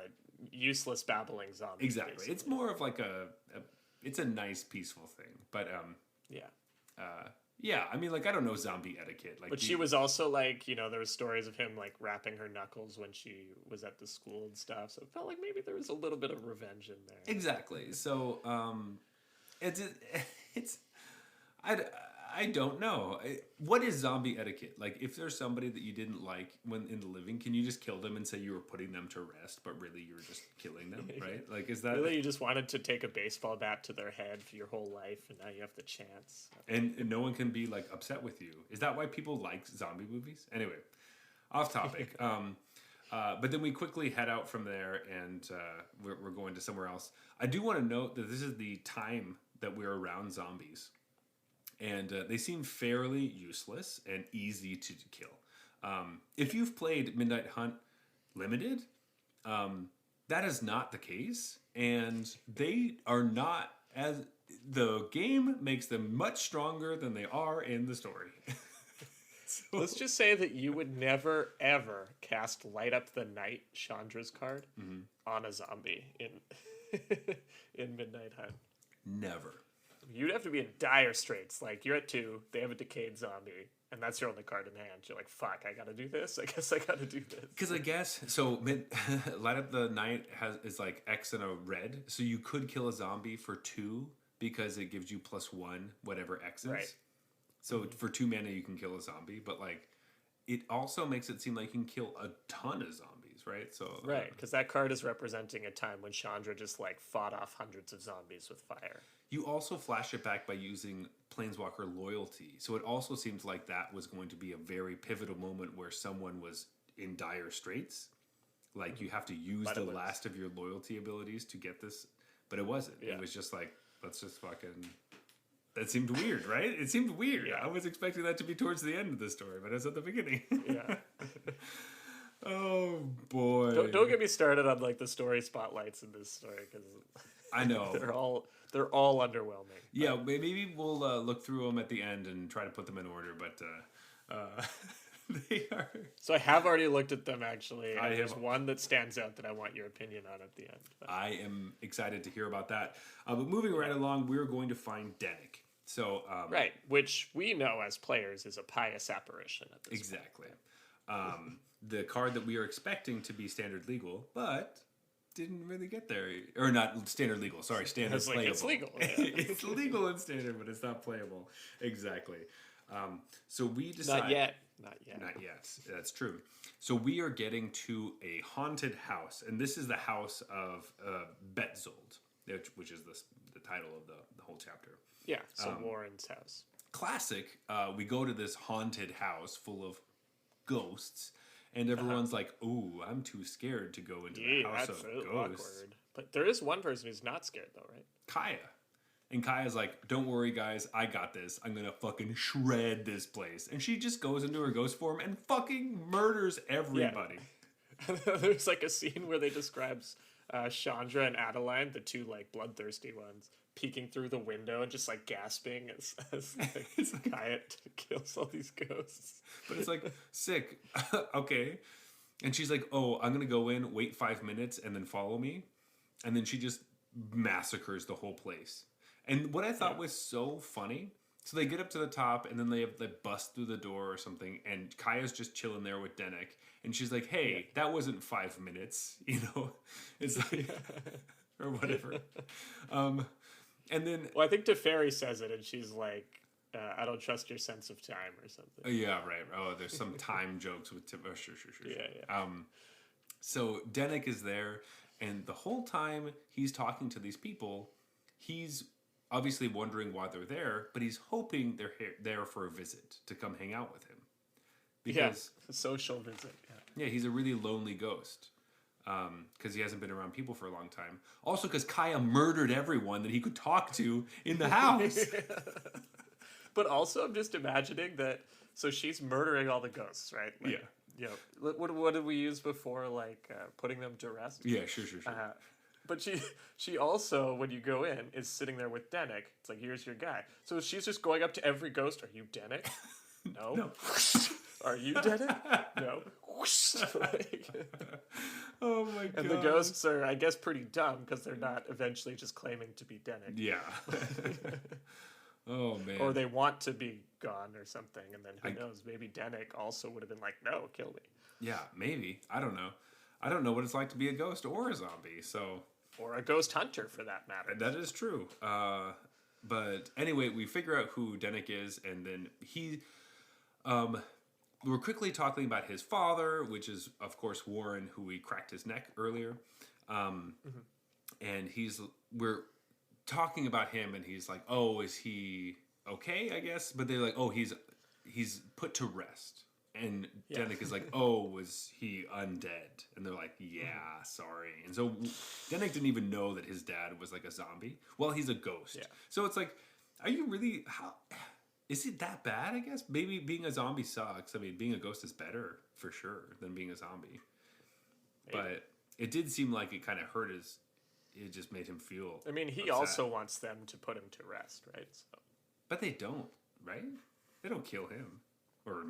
useless babbling zombie. Exactly. Basically. It's more of, like, it's a nice, peaceful thing. But, yeah. Yeah, I mean, like, I don't know zombie etiquette. Like, but she was also, like, you know, there was stories of him, like, wrapping her knuckles when she was at the school and stuff. So it felt like maybe there was a little bit of revenge in there. Exactly. So, I don't know. What is zombie etiquette? Like, if there's somebody that you didn't like when in the living, can you just kill them and say you were putting them to rest, but really you were just killing them, right? Like, is that... Really, you just wanted to take a baseball bat to their head for your whole life, and now you have the chance. And no one can be, like, upset with you. Is that why people like zombie movies? Anyway, off topic. But then we quickly head out from there, and we're going to somewhere else. I do want to note that this is the time that we're around zombies. And they seem fairly useless and easy to kill. If you've played Midnight Hunt Limited, that is not the case. And they are not as... the game makes them much stronger than they are in the story. So, Let's just say that you would never, ever cast Light Up the Night, Chandra's card, on a zombie in in Midnight Hunt. never. You'd have to be in dire straits. Like, you're at 2, they have a decayed zombie, and that's your only card in hand. You're like, fuck, I gotta do this? I guess I gotta do this. Because I guess, so Light Up the Night is like X and a red, so you could kill a zombie for 2 because it gives you +1, whatever X is. Right. So for 2 mana you can kill a zombie, but like, it also makes it seem like you can kill a ton of zombies, right? So Right, because that card is representing a time when Chandra just, like, fought off hundreds of zombies with fire. You also flash it back by using Planeswalker Loyalty. So it also seems like that was going to be a very pivotal moment where someone was in dire straits. Like, you have to use the last of your loyalty abilities to get this. But it wasn't. Yeah. It was just like, let's just fucking... That seemed weird, right? It seemed weird. Yeah. I was expecting that to be towards the end of the story, but it was at the beginning. Yeah. Oh, boy. Don't get me started on, like, the story spotlights in this story, because I know. they're all underwhelming. Yeah, maybe we'll look through them at the end and try to put them in order, but they are... So I have already looked at them, actually, and I there's have- one that stands out that I want your opinion on at the end. But I am excited to hear about that. But moving right along, we're going to find Dennick. So right, which we know as players is a pious apparition at this exactly. The card that we are expecting to be standard legal, but didn't really get there. Or not standard legal, sorry, standard It's like, playable. it's legal. Yeah. It's legal in standard, but it's not playable. Exactly. So we decide... Not yet. Not yet. That's true. So we are getting to a haunted house, and this is the house of Betzold, which is the title of the whole chapter. Yeah, so Warren's house. Classic. We go to this haunted house full of ghosts, and everyone's like, "Ooh, I'm too scared to go into the house that's of so ghosts." awkward. But there is one person who's not scared, though, right? Kaya. And Kaya's like, "Don't worry, guys. I got this. I'm gonna fucking shred this place." And she just goes into her ghost form and fucking murders everybody. Yeah. There's like a scene where they describes Chandra and Adeline, the 2 like bloodthirsty ones, peeking through the window and just like gasping as like, Kaya kills all these ghosts. But it's like, sick. Okay. And she's like, "Oh, I'm gonna go in, wait 5 minutes, and then follow me." And then she just massacres the whole place. And what I thought was so funny, so they get up to the top, and then they bust through the door or something, and Kaya's just chilling there with Dennick, and she's like, "Hey, that wasn't 5 minutes," you know? It's like, or whatever. And then... Well, I think Teferi says it, and she's like, I don't trust your sense of time or something. Yeah, right. Oh, there's some time jokes with... Oh, sure. Yeah. So Dennick is there, and the whole time he's talking to these people, he's obviously wondering why they're there, but he's hoping they're there for a visit to come hang out with him. Because, a social visit. yeah, he's a really lonely ghost. Because he hasn't been around people for a long time. Also because Kaya murdered everyone that he could talk to in the house. But also, I'm just imagining that. So she's murdering all the ghosts, right? Like, Yeah. Yeah. What did we use before? Like putting them to rest. Yeah, sure. But she also, when you go in, is sitting there with Dennick. It's like, here's your guy. So she's just going up to every ghost. Are you Dennick? No. Are you Dennick? No. Like, Oh my god. and the ghosts are, I guess, pretty dumb because they're not eventually just claiming to be Dennick. Yeah. Oh man. Or they want to be gone or something, and then who knows? Maybe Dennick also would have been like, "No, kill me." Yeah, maybe. I don't know. I don't know what it's like to be a ghost or a zombie. So, or a ghost hunter, for that matter. that is true. But anyway, we figure out who Dennick is, and then he. We're quickly talking about his father, which is of course Warren, who we cracked his neck earlier. And we're talking about him, and he's like, "Oh, is he okay?" I guess, but they're like, "Oh, he's put to rest." And Dennick is like, "Oh, was he undead?" And they're like, "Yeah, sorry." And so Dennick didn't even know that his dad was like a zombie. Well, he's a ghost. Yeah. So it's like, are you really... Is it that bad, I guess? Maybe being a zombie sucks. I mean, being a ghost is better, for sure, than being a zombie. Maybe. But it did seem like it kind of hurt it just made him feel. I mean, he upset. also wants them to put him to rest, right? So. But they don't, right? They don't kill him or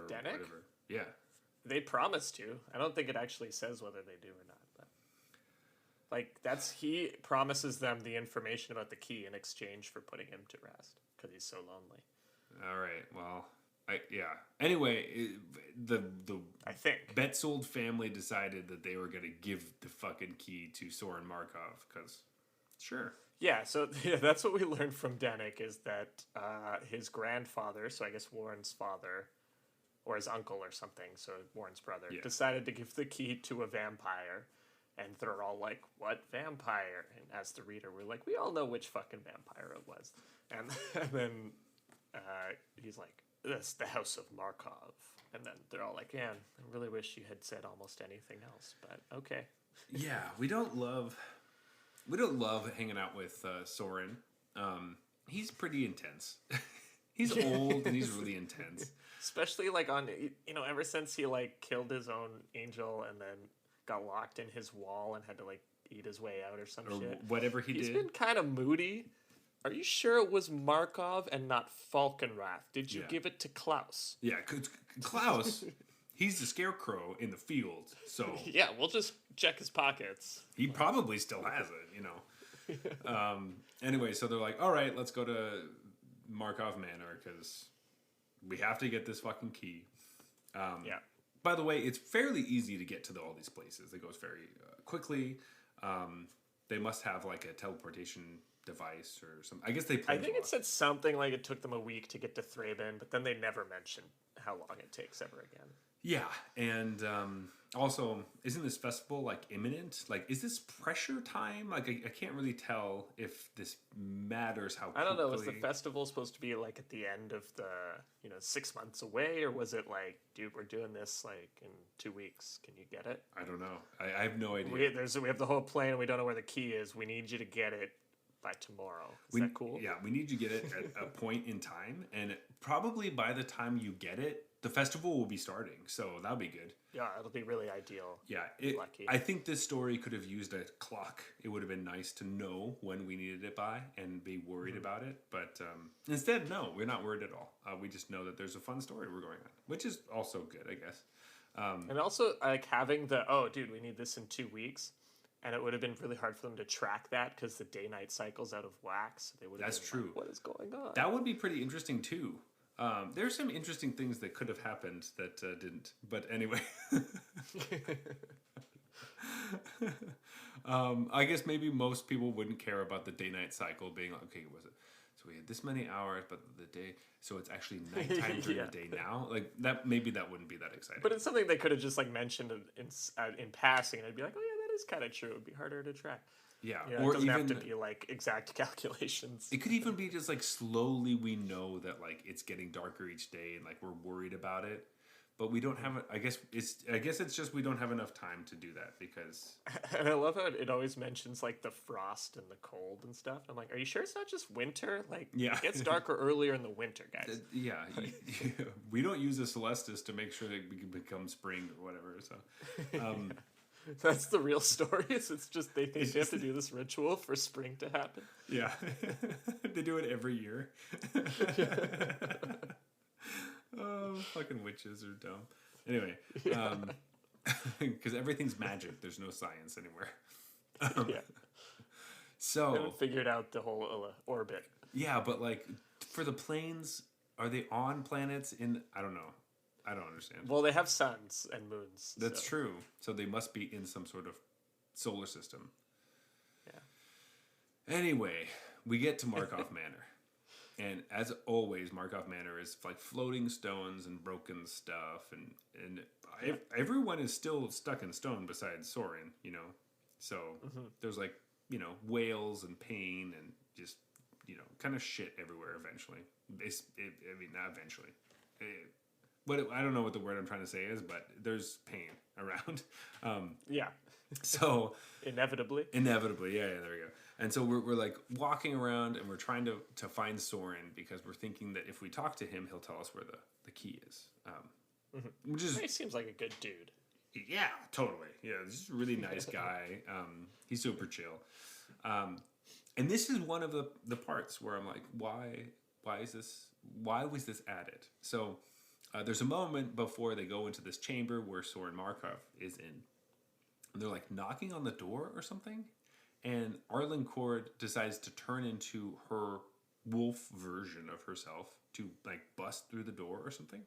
Danik? whatever. Yeah. They promise to. I don't think it actually says whether they do or not. But like he promises them the information about the key in exchange for putting him to rest because he's so lonely. All right. Well, Anyway, the I think Betzold family decided that they were going to give the fucking key to Soren Markov because, sure. Yeah, so that's what we learned from Danik is that his grandfather, so I guess Warren's father, or his uncle or something, so Warren's brother, decided to give the key to a vampire. And they're all like, what vampire? And as the reader, we're like, we all know which fucking vampire it was. And then he's like, that's the House of Markov. And then they're all like, man, I really wish you had said almost anything else, but okay. Yeah, we don't love hanging out with Soren. He's pretty intense. He's old and he's really intense. Especially like ever since he like killed his own angel and then got locked in his wall and had to like eat his way out or some shit. Whatever he did. He's been kind of moody. Are you sure it was Markov and not Falkenrath? Did you give it to Klaus? Yeah, because Klaus, he's the scarecrow in the field, so... Yeah, we'll just check his pockets. He probably still has it, Anyway, so they're like, all right, let's go to Markov Manor, because we have to get this fucking key. Yeah. By the way, it's fairly easy to get to all these places. It goes very quickly. They must have, like, a teleportation device or something. I guess they I think it said something like it took them a week to get to Thraben, but then they never mentioned how long it takes ever again. Yeah, and also, isn't this festival like imminent? Like, is this pressure time? Like, I can't really tell if this matters. How quickly. I don't know. Was the festival supposed to be like at the end of the 6 months away, or was it like, dude, we're doing this like in 2 weeks? Can you get it? I don't know. I have no idea. We have the whole plan, and we don't know where the key is. We need you to get it by tomorrow. Is that cool? Yeah, we need you to get it at a point in time, and probably by the time you get it, the festival will be starting, so that'll be good. Yeah, it'll be really ideal. Yeah, lucky. I think this story could have used a clock. It would have been nice to know when we needed it by and be worried about it, but instead, no, we're not worried at all. We just know that there's a fun story we're going on, which is also good, I guess. And also, like, having dude, we need this in 2 weeks. And it would have been really hard for them to track that because the day-night cycle's out of whack. So they would have That's been true. Like, what is going on? That would be pretty interesting, too. There's some interesting things that could have happened that didn't. But anyway. I guess maybe most people wouldn't care about the day-night cycle being like, okay, was it? So we had this many hours, but the day... So it's actually nighttime during the day now? Like, maybe that wouldn't be that exciting. But it's something they could have just, like, mentioned in passing. And I'd be like, oh, yeah, that is kind of true. It would be harder to track. Yeah. Or it doesn't have to be, like, exact calculations. It could even be just, like, slowly we know that, like, it's getting darker each day and, like, we're worried about it. But we don't have I guess it's just we don't have enough time to do that because... And I love how it always mentions, like, the frost and the cold and stuff. I'm like, are you sure it's not just winter? Like, yeah. It gets darker earlier in the winter, guys. Yeah. We don't use a solstice to make sure that we can become spring or whatever, so... That's the real story. It's just they think they have to do this ritual for spring to happen. Yeah. They do it every year. Oh, fucking witches are dumb. Anyway, because everything's magic. There's no science anywhere. Yeah. So... They haven't figured out the whole orbit. Yeah, but like, for the planes, are they on planets in... I don't know. I don't understand. Well, they have suns and moons. That's true. So they must be in some sort of solar system. Yeah. Anyway, we get to Markov Manor. And as always, Markov Manor is like floating stones and broken stuff. And everyone is still stuck in stone besides Soren, So there's like, whales and pain and just, kind of shit everywhere eventually. Not eventually. I don't know what the word I'm trying to say is, but there's pain around. Yeah. So inevitably, yeah, there we go. And so we're like walking around and we're trying to find Soren because we're thinking that if we talk to him, he'll tell us where the key is. Which is... He seems like a good dude. Yeah, totally. Yeah, he's a really nice guy. He's super chill. And this is one of the parts where I'm like, why was this added? So there's a moment before they go into this chamber where Soren Markov is in. And they're like knocking on the door or something. And Arlen Cord decides to turn into her wolf version of herself to like bust through the door or something.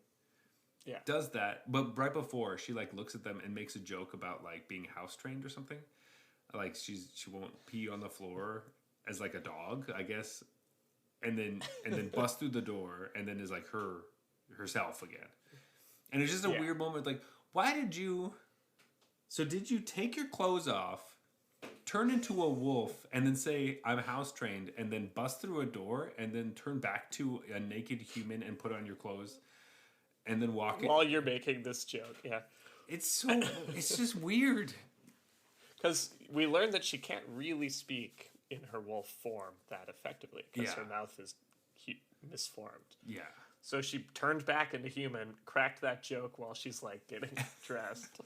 Yeah. Does that, but right before she like looks at them and makes a joke about like being house trained or something. Like she won't pee on the floor as like a dog, I guess. And then bust through the door and then is like herself again. And it's just a weird moment like, did you take your clothes off, turn into a wolf, and then say, I'm house trained, and then bust through a door, and then turn back to a naked human and put on your clothes, and then walk While you're making this joke, yeah. It's just weird. Because we learned that she can't really speak in her wolf form that effectively, because her mouth is misformed. Yeah. So she turned back into human, cracked that joke while she's like getting dressed.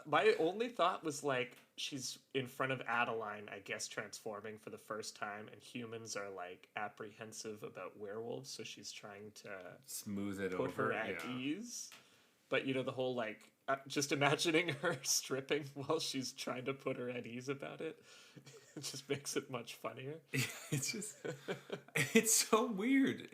My only thought was like she's in front of Adeline, I guess, transforming for the first time, and humans are like apprehensive about werewolves, so she's trying to smooth it put over, her at ease. But you know, the whole like just imagining her stripping while she's trying to put her at ease about it. It just makes it much funnier. It's so weird.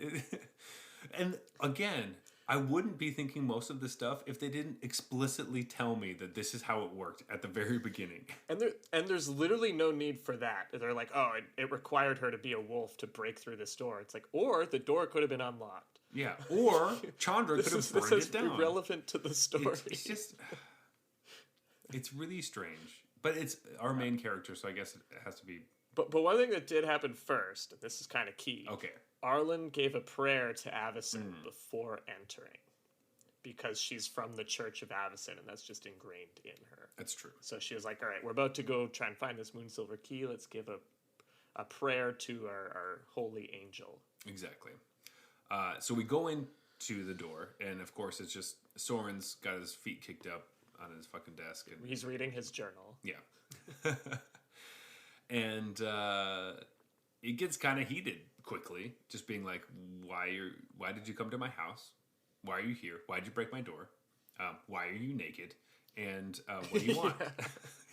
And again, I wouldn't be thinking most of this stuff if they didn't explicitly tell me that this is how it worked at the very beginning. And there's literally no need for that. They're like, oh, it required her to be a wolf to break through this door. It's like, or the door could have been unlocked. Yeah, or Chandra could have burned it down. This is irrelevant to the story. It's just, it's really strange. But it's our main character, so I guess it has to be. But one thing that did happen first, and this is kind of key. Okay. Arlen gave a prayer to Avacyn before entering, because she's from the Church of Avacyn, and that's just ingrained in her. That's true. So she was like, all right, we're about to go try and find this Moonsilver key. Let's give a prayer to our holy angel. Exactly. So we go into the door, and of course it's just Soren's got his feet kicked up on his fucking desk. And he's reading his journal. Yeah. And it gets kind of heated quickly, just being like, why did you come to my house? Why are you here? Why did you break my door? Why are you naked? And what do you want?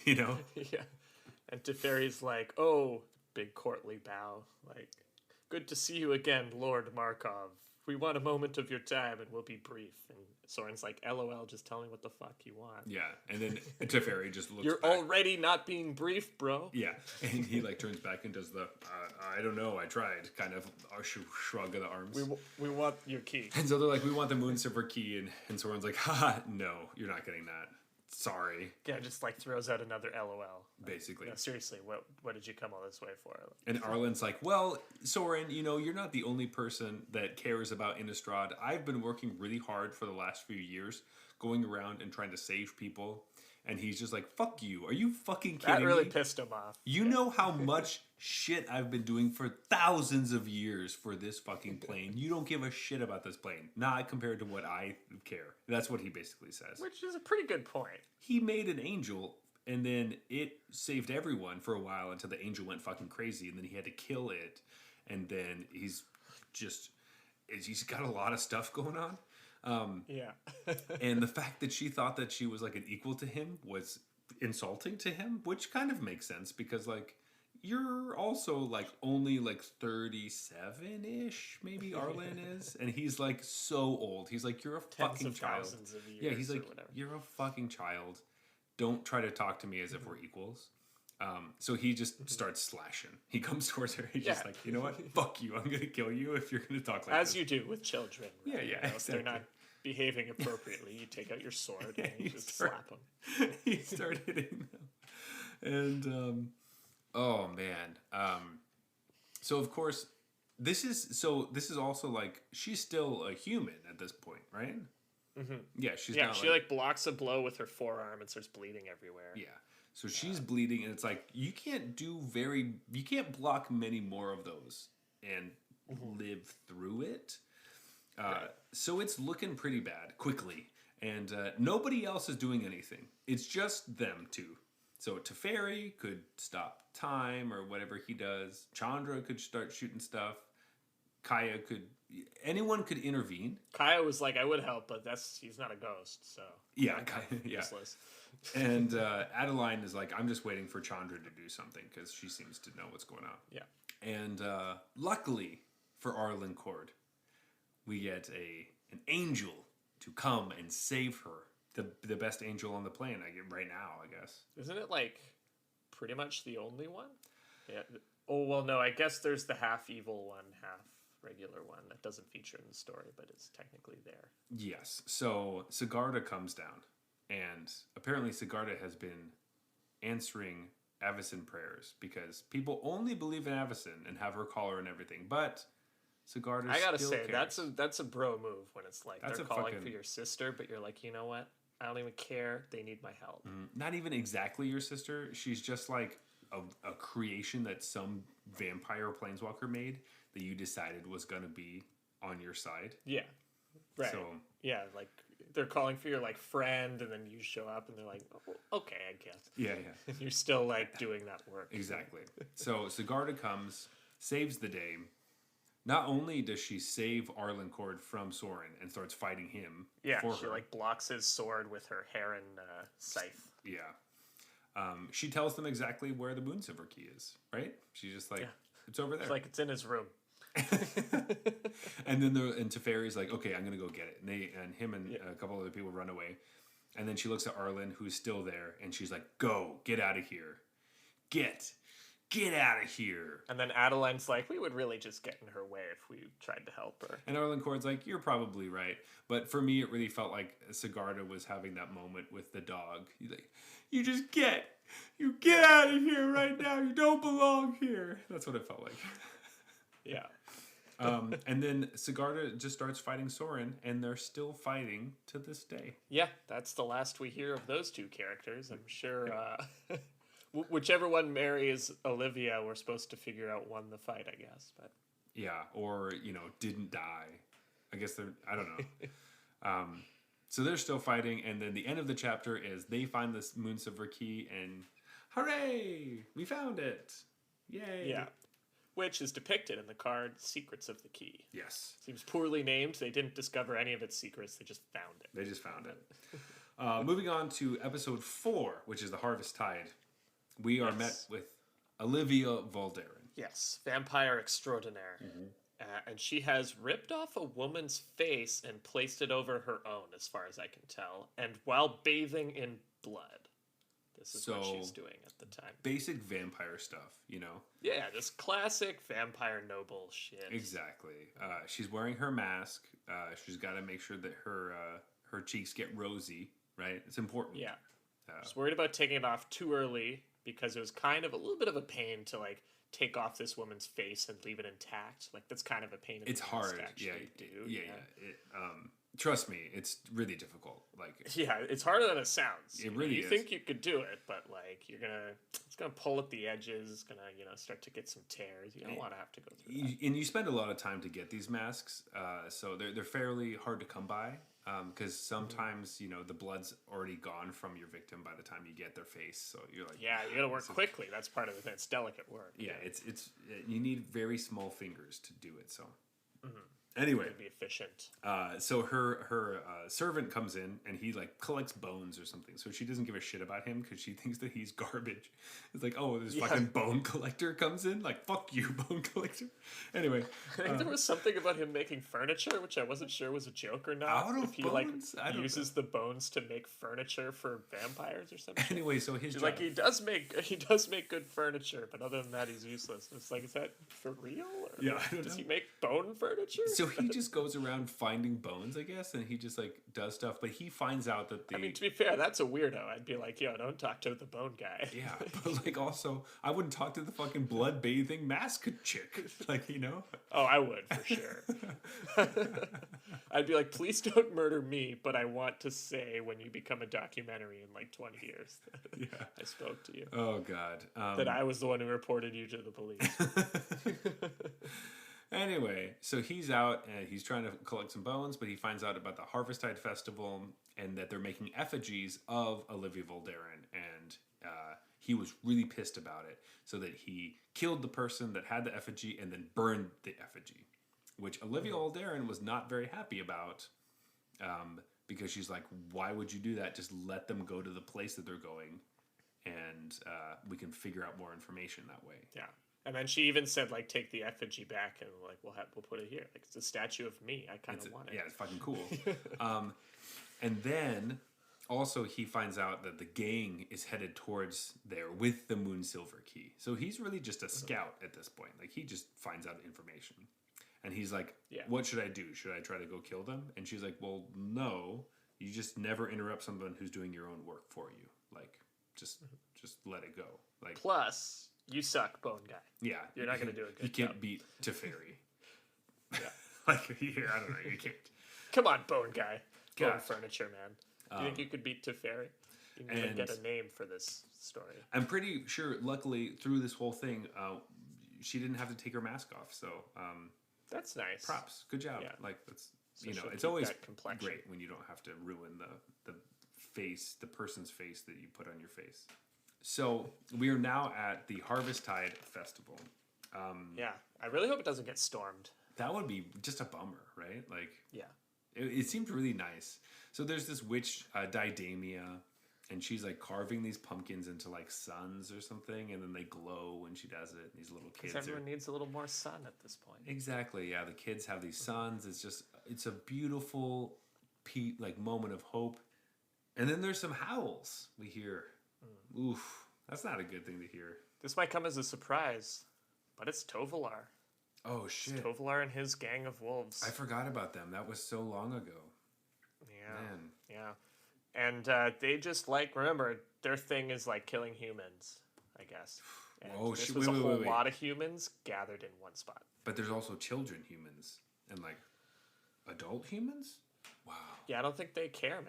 You know? Yeah. And Teferi's like, oh, big courtly bow. Like, good to see you again, Lord Markov. We want a moment of your time and we'll be brief. And Soren's like, LOL, just tell me what the fuck you want. Yeah. And then Teferi just looks You're back. Already not being brief, bro. Yeah. And he like turns back and does the, I don't know, I tried kind of shrug of the arms. We want your key. And so they're like, we want the Moonsilver key. And Soren's like, haha, no, you're not getting that. Sorry. Yeah, just like throws out another LOL. Basically. No, seriously, what did you come all this way for? And Arlen's like, well, Soren, you're not the only person that cares about Innistrad. I've been working really hard for the last few years, going around and trying to save people. And he's just like, fuck you. Are you fucking kidding me? That really pissed him off. You know how much shit I've been doing for thousands of years for this fucking plane. You don't give a shit about this plane. Not compared to what I care. That's what he basically says. Which is a pretty good point. He made an angel, and then it saved everyone for a while until the angel went fucking crazy, and then he had to kill it. And then he's got a lot of stuff going on. Yeah. And the fact that she thought that she was like an equal to him was insulting to him, which kind of makes sense because like you're also like only like 37-ish, maybe Arlen is, and he's like so old. He's like, you're a fucking child. Thousands of years, yeah, he's like, you're a fucking child. Don't try to talk to me as if we're equals. So he just starts slashing. He comes towards her. He's just like, you know what? Fuck you. I'm gonna kill you if you're gonna talk like as this. you do with children. Right? Yeah, yeah. Exactly. If they're not behaving appropriately, you take out your sword and you just slap them. He started hitting them, and oh man. So of course, this is also like she's still a human at this point, right? Mm-hmm. Yeah, she's yeah. not She like blocks a blow with her forearm and starts bleeding everywhere. Yeah. So she's bleeding, and it's like you can't block many more of those and live through it. Right. So it's looking pretty bad quickly, and nobody else is doing anything. It's just them two. So Teferi could stop time or whatever he does. Chandra could start shooting stuff. Kaya could... Anyone could intervene. Kaya was like, I would help, but he's not a ghost, so... Yeah, Kaya, yeah. Useless. And Adeline is like, I'm just waiting for Chandra to do something because she seems to know what's going on. Yeah. And luckily for Arlen Cord, we get an angel to come and save her. The best angel on the plane, I get right now, I guess. Isn't it like pretty much the only one? Yeah. Oh well, no. I guess there's the half evil one, half regular one that doesn't feature in the story, but it's technically there. Yes. So Sigarda comes down, and apparently Sigarda has been answering Avacyn prayers because people only believe in Avacyn and have her collar and everything, but Sigarda. I gotta still say cares. that's a bro move when it's like That's they're a calling fucking- for your sister, but you're like, you know what? I don't even care. They need my help. Not even exactly your sister. She's just like a creation that some vampire planeswalker made that you decided was gonna be on your side. Yeah. Right. So yeah, like they're calling for your like friend, and then you show up, and they're like, oh, okay, I guess. yeah. And you're still like doing that work. Exactly. So Sigarda comes, saves the day. Not only does she save Arlen Cord from Sorin and starts fighting him Yeah, for she her. like blocks his sword with her Heron scythe. Yeah. She tells them exactly where the Moonsilver Key is, right? She's just like, it's over there. It's like it's in his room. And then Teferi's like, okay, I'm gonna go get it. And him and a couple other people run away. And then she looks at Arlen, who's still there, and she's like, go, get out of here. Get out of here. And then Adeline's like, we would really just get in her way if we tried to help her. And Arlen Cord's like, you're probably right. But for me, it really felt like Sigarda was having that moment with the dog. He's like, you get out of here right now. You don't belong here. That's what it felt like. Yeah. And then Sigarda just starts fighting Sorin, and they're still fighting to this day. Yeah, that's the last we hear of those two characters. I'm sure whichever one marries Olivia, we're supposed to figure out won the fight, I guess. But Yeah, or, didn't die. I guess I don't know. So they're still fighting, and then the end of the chapter is they find this Moonsilver Key, and hooray! We found it! Yay! yeah. Which is depicted in the card Secrets of the Key. Yes. Seems poorly named. They didn't discover any of its secrets. They just found it. They just found it. Moving on to episode 4, which is the Harvest Tide. We are met with Olivia Voldaren. Yes, vampire extraordinaire. And she has ripped off a woman's face and placed it over her own, as far as I can tell. And while bathing in blood. This is what she's doing at the time. Basic vampire stuff, Yeah, this classic vampire noble shit. Exactly. She's wearing her mask. She's got to make sure that her cheeks get rosy, right? It's important. Yeah. I was worried about taking it off too early because it was kind of a little bit of a pain to like take off this woman's face and leave it intact. Like that's kind of a pain in It's the hard. ass to actually do. Yeah. Trust me, it's really difficult. Like, yeah, it's harder than it sounds. It really you is. think you could do it, but like it's gonna pull at the edges. It's gonna start to get some tears. You don't want to have to go through that. And you spend a lot of time to get these masks, so they're fairly hard to come by. Because sometimes the blood's already gone from your victim by the time you get their face. So you're like, Yeah, you gotta work quickly. That's part of it. It's delicate work. yeah, it's you need very small fingers to do it. So anyway, To be efficient. so her servant comes in and he like collects bones or something. So she doesn't give a shit about him because she thinks that he's garbage. It's like, oh, this fucking bone collector comes in, like fuck you, bone collector. Anyway, I think there was something about him making furniture, which I wasn't sure was a joke or not. Out of if he bones? I don't uses the bones to make furniture for vampires or something. anyway, so his job, Like he does make good furniture, but other than that, he's useless. It's like, is that for real? Or Yeah, I don't does know. he make bone furniture? So he just goes around finding bones, I guess, and he just like does stuff. But he finds out that the I mean, to be fair, that's a weirdo. I'd be like, yo, don't talk to the bone guy. yeah, but like also, I wouldn't talk to the fucking blood bathing mask chick, like Oh, I would for sure. I'd be like, please don't murder me, but I want to say when you become a documentary in like 20 years that Yeah. I spoke to you. Oh god, That I was the one who reported you to the police. Anyway, so he's out and he's trying to collect some bones, but he finds out about the Harvesttide Festival and that they're making effigies of Olivia Voldaren, and he was really pissed about it, so that he killed the person that had the effigy and then burned the effigy, which Olivia Alderan was not very happy about, because she's like, why would you do that? Just let them go to the place that they're going, and we can figure out more information that way. Yeah. And then she even said, like, take the effigy back and, like, we'll put it here. Like, it's a statue of me. I kind of want it. Yeah, it's fucking cool. And then also he finds out that the gang is headed towards there with the Moon Silver Key. So he's really just a scout at this point. Like, he just finds out information. And he's like, what should I do? Should I try to go kill them? And she's like, well, no. You just never interrupt someone who's doing your own work for you. Like, just let it go. Like, plus, you suck, Bone Guy. Yeah. You're not going to do a good You can't job. beat Teferi. Yeah. Like, I don't know. You can't. Come on, Bone Guy. Bone God. Furniture, man. Do you think you could beat Teferi? You can even get a name for this story. I'm pretty sure, luckily, through this whole thing, she didn't have to take her mask off. So, that's nice. props. Good job. Yeah. Like, that's, So it's she'll always keep that complexion. great when you don't have to ruin the face, the person's face that you put on your face. So, we are now at the Harvesttide Festival. Yeah. I really hope it doesn't get stormed. That would be just a bummer, right? Like, Yeah. it seemed really nice. So there's this witch, Didamia, and she's like carving these pumpkins into like suns or something, and then they glow when she does it. These little kids. Because everyone needs a little more sun at this point. Exactly, yeah. The kids have these suns. It's a beautiful, moment of hope. And then there's some howls we hear. Oof, that's not a good thing to hear. This might come as a surprise, but it's Tovalar. Oh shit! It's Tovalar and his gang of wolves. I forgot about them. That was so long ago. Yeah. Man. Yeah. And they just remember, their thing is like killing humans, I guess. And this was a whole lot of humans gathered in one spot. But there's also children humans and like adult humans? Wow. Yeah, I don't think they care, man.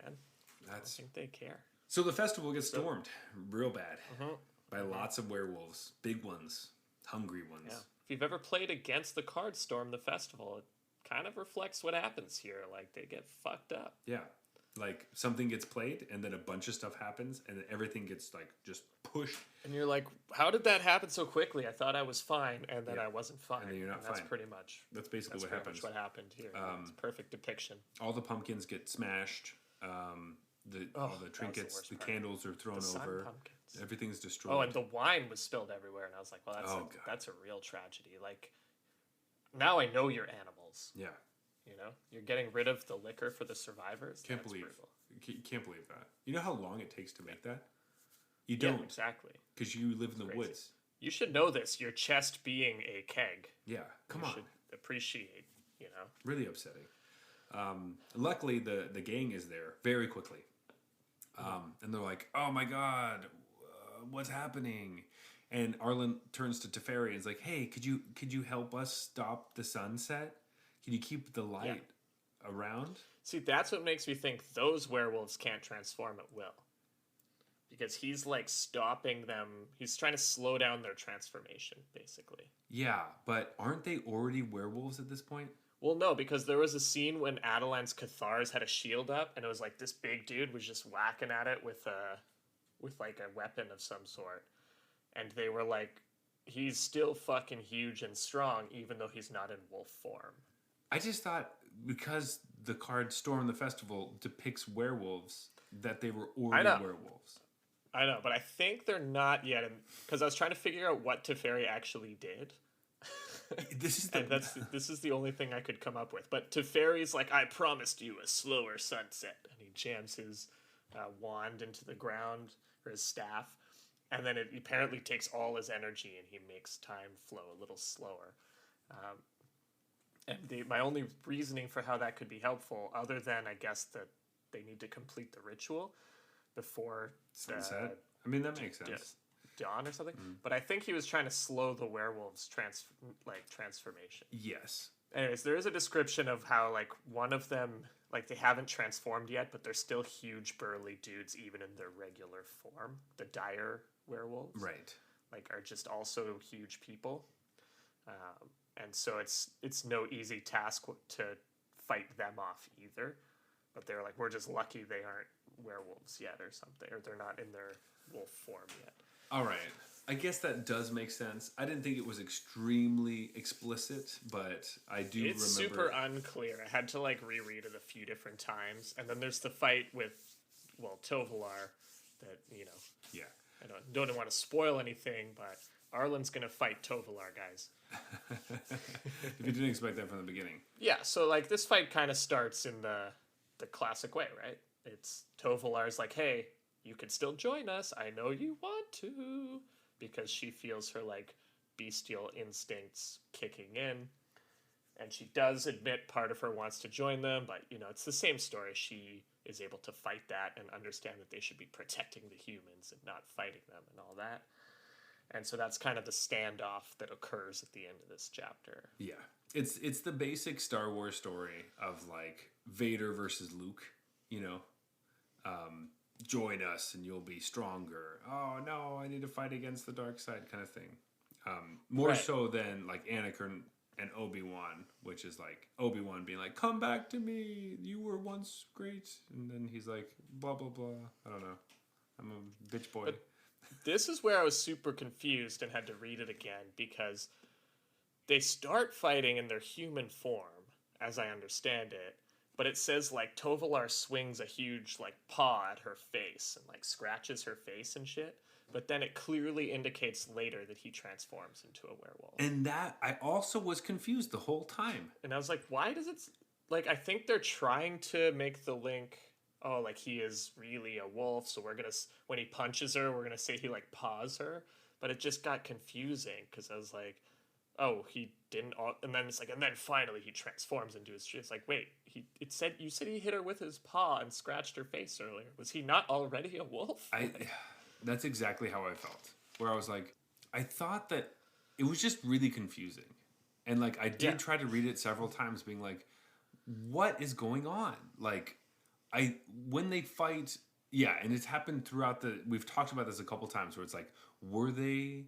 I don't That's think they care. so the festival gets stormed real bad by lots of werewolves, big ones, hungry ones. Yeah. If you've ever played against the card storm, the festival, it kind of reflects what happens here. Like, they get fucked up. Yeah. Like something gets played and then a bunch of stuff happens and then everything gets like just pushed. And you're like, how did that happen so quickly? I thought I was fine, and then I wasn't fine. And then you're not that's fine. pretty much Basically what happens. what happened here. It's a perfect depiction. All the pumpkins get smashed. All the trinkets, worst the part. candles are thrown The sun over. pumpkins. Everything's destroyed. Oh, and the wine was spilled everywhere, and I was like, well, God. that's a real tragedy. Like, now I know you're animals. Yeah. You know, you're getting rid of the liquor for the survivors. Can't That's believe. brutal. Can't believe that. You know how long it takes to make that? You Yeah, don't, exactly. because you live in the Crazy. woods. You should know this. Your chest being a keg. Yeah, come You on. should appreciate. You know. Really upsetting. Luckily, the gang is there very quickly, and they're like, "Oh my god, what's happening?" And Arlen turns to Teferi and is like, "Hey, could you help us stop the sunset? Can you keep the light around?" See, that's what makes me think those werewolves can't transform at will. Because he's like stopping them. He's trying to slow down their transformation, basically. Yeah, but aren't they already werewolves at this point? Well, no, because there was a scene when Adelan's Cathars had a shield up, and it was like this big dude was just whacking at it with like a weapon of some sort. And they were like, he's still fucking huge and strong, even though he's not in wolf form. I just thought because the card Storm the Festival depicts werewolves that they were already werewolves. I know, but I think they're not yet, because I was trying to figure out what Teferi actually did. This is the only thing I could come up with. But Teferi's like, I promised you a slower sunset, and he jams his wand into the ground, or his staff, and then it apparently takes all his energy, and he makes time flow a little slower. And my only reasoning for how that could be helpful, other than I guess that they need to complete the ritual before sunset. I mean, that makes sense. Dawn or something. But I think he was trying to slow the werewolves' transformation. Yes. Anyways, there is a description of how like one of them, like they haven't transformed yet, but they're still huge burly dudes even in their regular form. The dire werewolves, right? Like are just also huge people, and so it's no easy task to fight them off either. But they're like, we're just lucky they aren't werewolves yet or something, or they're not in their wolf form yet. All right. I guess that does make sense. I didn't think it was extremely explicit, but I do remember... It's super unclear. I had to, like, reread it a few different times. And then there's the fight with, well, Tovalar that, you know... Yeah. I don't want to spoil anything, but Arlen's going to fight Tovalar, guys. If you didn't expect that from the beginning. Yeah, so, like, this fight kind of starts in the classic way, right? It's Tovalar's like, hey, you could still join us. I know you want to. Because she feels her, like, bestial instincts kicking in. And she does admit part of her wants to join them, but, you know, it's the same story. She is able to fight that and understand that they should be protecting the humans and not fighting them and all that. And so that's kind of the standoff that occurs at the end of this chapter. Yeah. It's the basic Star Wars story of, like, Vader versus Luke, you know? Join us and you'll be stronger. Oh, no, I need to fight against the dark side kind of thing. More so than, like, Anakin and Obi-Wan, which is, like, Obi-Wan being like, come back to me. You were once great. And then he's like, blah, blah, blah. I don't know. I'm a bitch boy. But this is where I was super confused and had to read it again because they start fighting in their human form, as I understand it. But it says, like, Tovalar swings a huge, like, paw at her face and, like, scratches her face and shit. But then it clearly indicates later that he transforms into a werewolf. And that, I also was confused the whole time. And I was like, why does it... Like, I think they're trying to make the link, oh, like, he is really a wolf, so we're gonna... When he punches her, we're gonna say he, like, paws her. But it just got confusing, because I was like... Oh, he didn't, and then it's like, and then finally he transforms into his tree. It's like, wait, you said he hit her with his paw and scratched her face earlier. Was he not already a wolf? That's exactly how I felt. Where I was like, I thought that it was just really confusing, and like I did try to read it several times, being like, what is going on? Like, when they fight, and it's happened throughout we've talked about this a couple times, where it's like, were they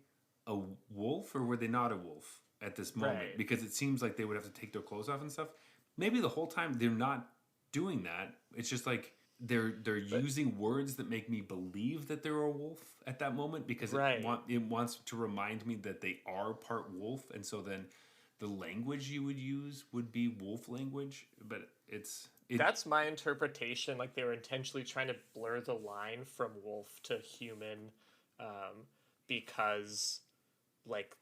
a wolf or were they not a wolf at this moment? Right. Because it seems like they would have to take their clothes off and stuff. Maybe the whole time they're not doing that. It's just like they're using words that make me believe that they're a wolf at that moment, because it wants to remind me that they are part wolf, and so then the language you would use would be wolf language. But that's my interpretation. Like, they were intentionally trying to blur the line from wolf to human, because, like,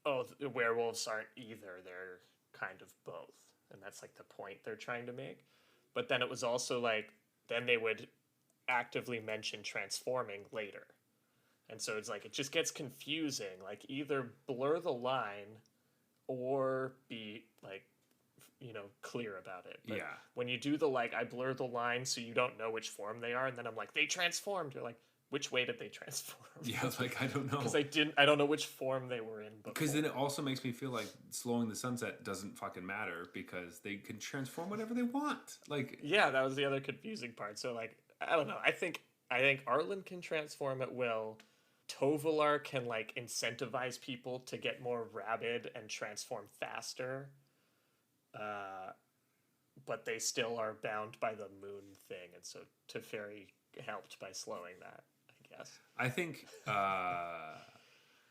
oh, the werewolves aren't either. They're kind of both. And that's, like, the point they're trying to make. But then it was also, like, then they would actively mention transforming later. And so it's, like, it just gets confusing. Like, either blur the line or be, like, you know, clear about it. But when you do the, like, I blur the line so you don't know which form they are, and then I'm like, they transformed. You're like, which way did they transform? Yeah, like, I don't know. Because I don't know which form they were in before. Because then it also makes me feel like slowing the sunset doesn't fucking matter, because they can transform whatever they want. Like, yeah, that was the other confusing part. So, like, I don't know. I think Arlen can transform at will. Tovalar can, like, incentivize people to get more rabid and transform faster. But they still are bound by the moon thing, and so Teferi helped by slowing that. Yes. I think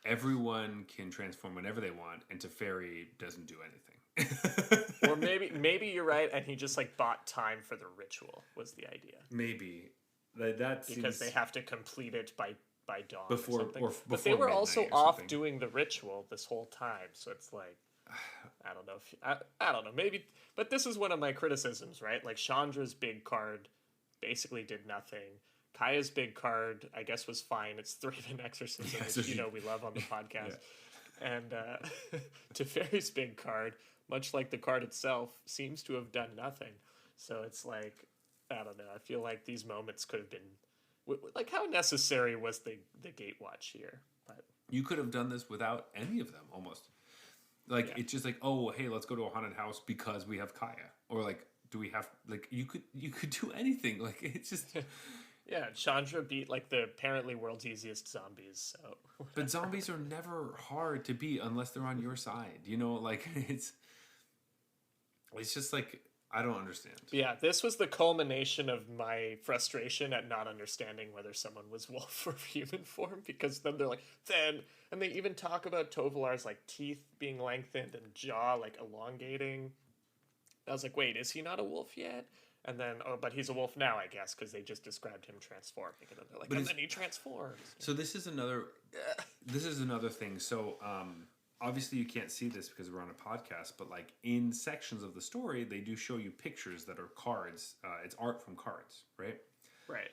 everyone can transform whenever they want, and Teferi doesn't do anything. Or maybe you're right, and he just, like, bought time for the ritual was the idea. Maybe that because they have to complete it by dawn before or something. Before but they were also off doing the ritual this whole time, so it's like, I don't know. I don't know. Maybe, but this is one of my criticisms, right? Like, Chandra's big card basically did nothing. Kaya's big card, I guess, was fine. It's Thraven Exorcism, which, you know, we love on the podcast. And Teferi's big card, much like the card itself, seems to have done nothing. So it's like, I don't know. I feel like these moments could have been... Like, how necessary was the Gatewatch here? But you could have done this without any of them, almost. Like, it's just like, oh, hey, let's go to a haunted house because we have Kaya. Or, like, do we have... Like, you could do anything. Like, it's just... Yeah, Chandra beat, like, the apparently world's easiest zombies, so... But zombies are never hard to beat unless they're on your side, you know? Like, it's just like, I don't understand. Yeah, this was the culmination of my frustration at not understanding whether someone was wolf or human form, because then they're like, and they even talk about Tovolar's like teeth being lengthened and jaw like elongating. I was like, wait, is he not a wolf yet? And then, oh, but he's a wolf now, I guess, because they just described him transforming, and then they're like, and then he transforms. So this is another thing. So obviously you can't see this because we're on a podcast, but like in sections of the story, they do show you pictures that are cards. It's art from cards, right? Right.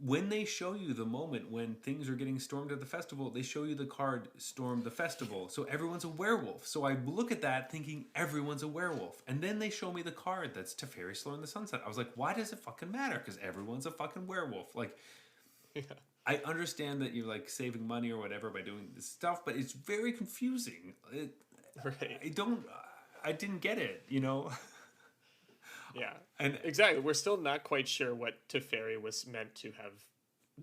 When they show you the moment when things are getting stormed at the festival, they show you the card storm the festival. So everyone's a werewolf. So I look at that thinking everyone's a werewolf. And then they show me the card that's Teferi slowing the sunset. I was like, why does it fucking matter? Because everyone's a fucking werewolf. Like, yeah. I understand that you're like saving money or whatever by doing this stuff, but it's very confusing. Right. I didn't get it, you know? Yeah, and exactly. We're still not quite sure what Teferi was meant to have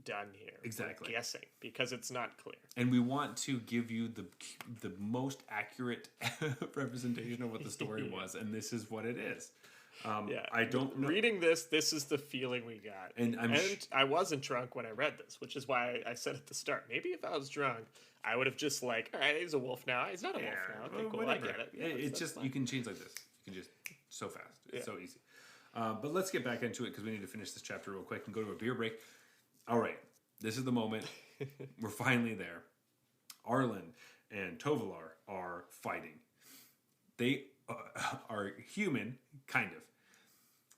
done here. Exactly. We're guessing, because it's not clear. And we want to give you the most accurate representation of what the story was, and this is what it is. Yeah, I don't know. Reading this is the feeling we got. And I wasn't drunk when I read this, which is why I said at the start, maybe if I was drunk, I would have just like, all right, he's a wolf now. He's not a wolf now. Okay, cool, whatever. I get it. Yeah, it's just, fine. You can change like this. You can just, so fast. It's so easy. But let's get back into it because we need to finish this chapter real quick and go to a beer break. All right, this is the moment. We're finally there. Arlen and Tovolar are fighting. They are human, kind of.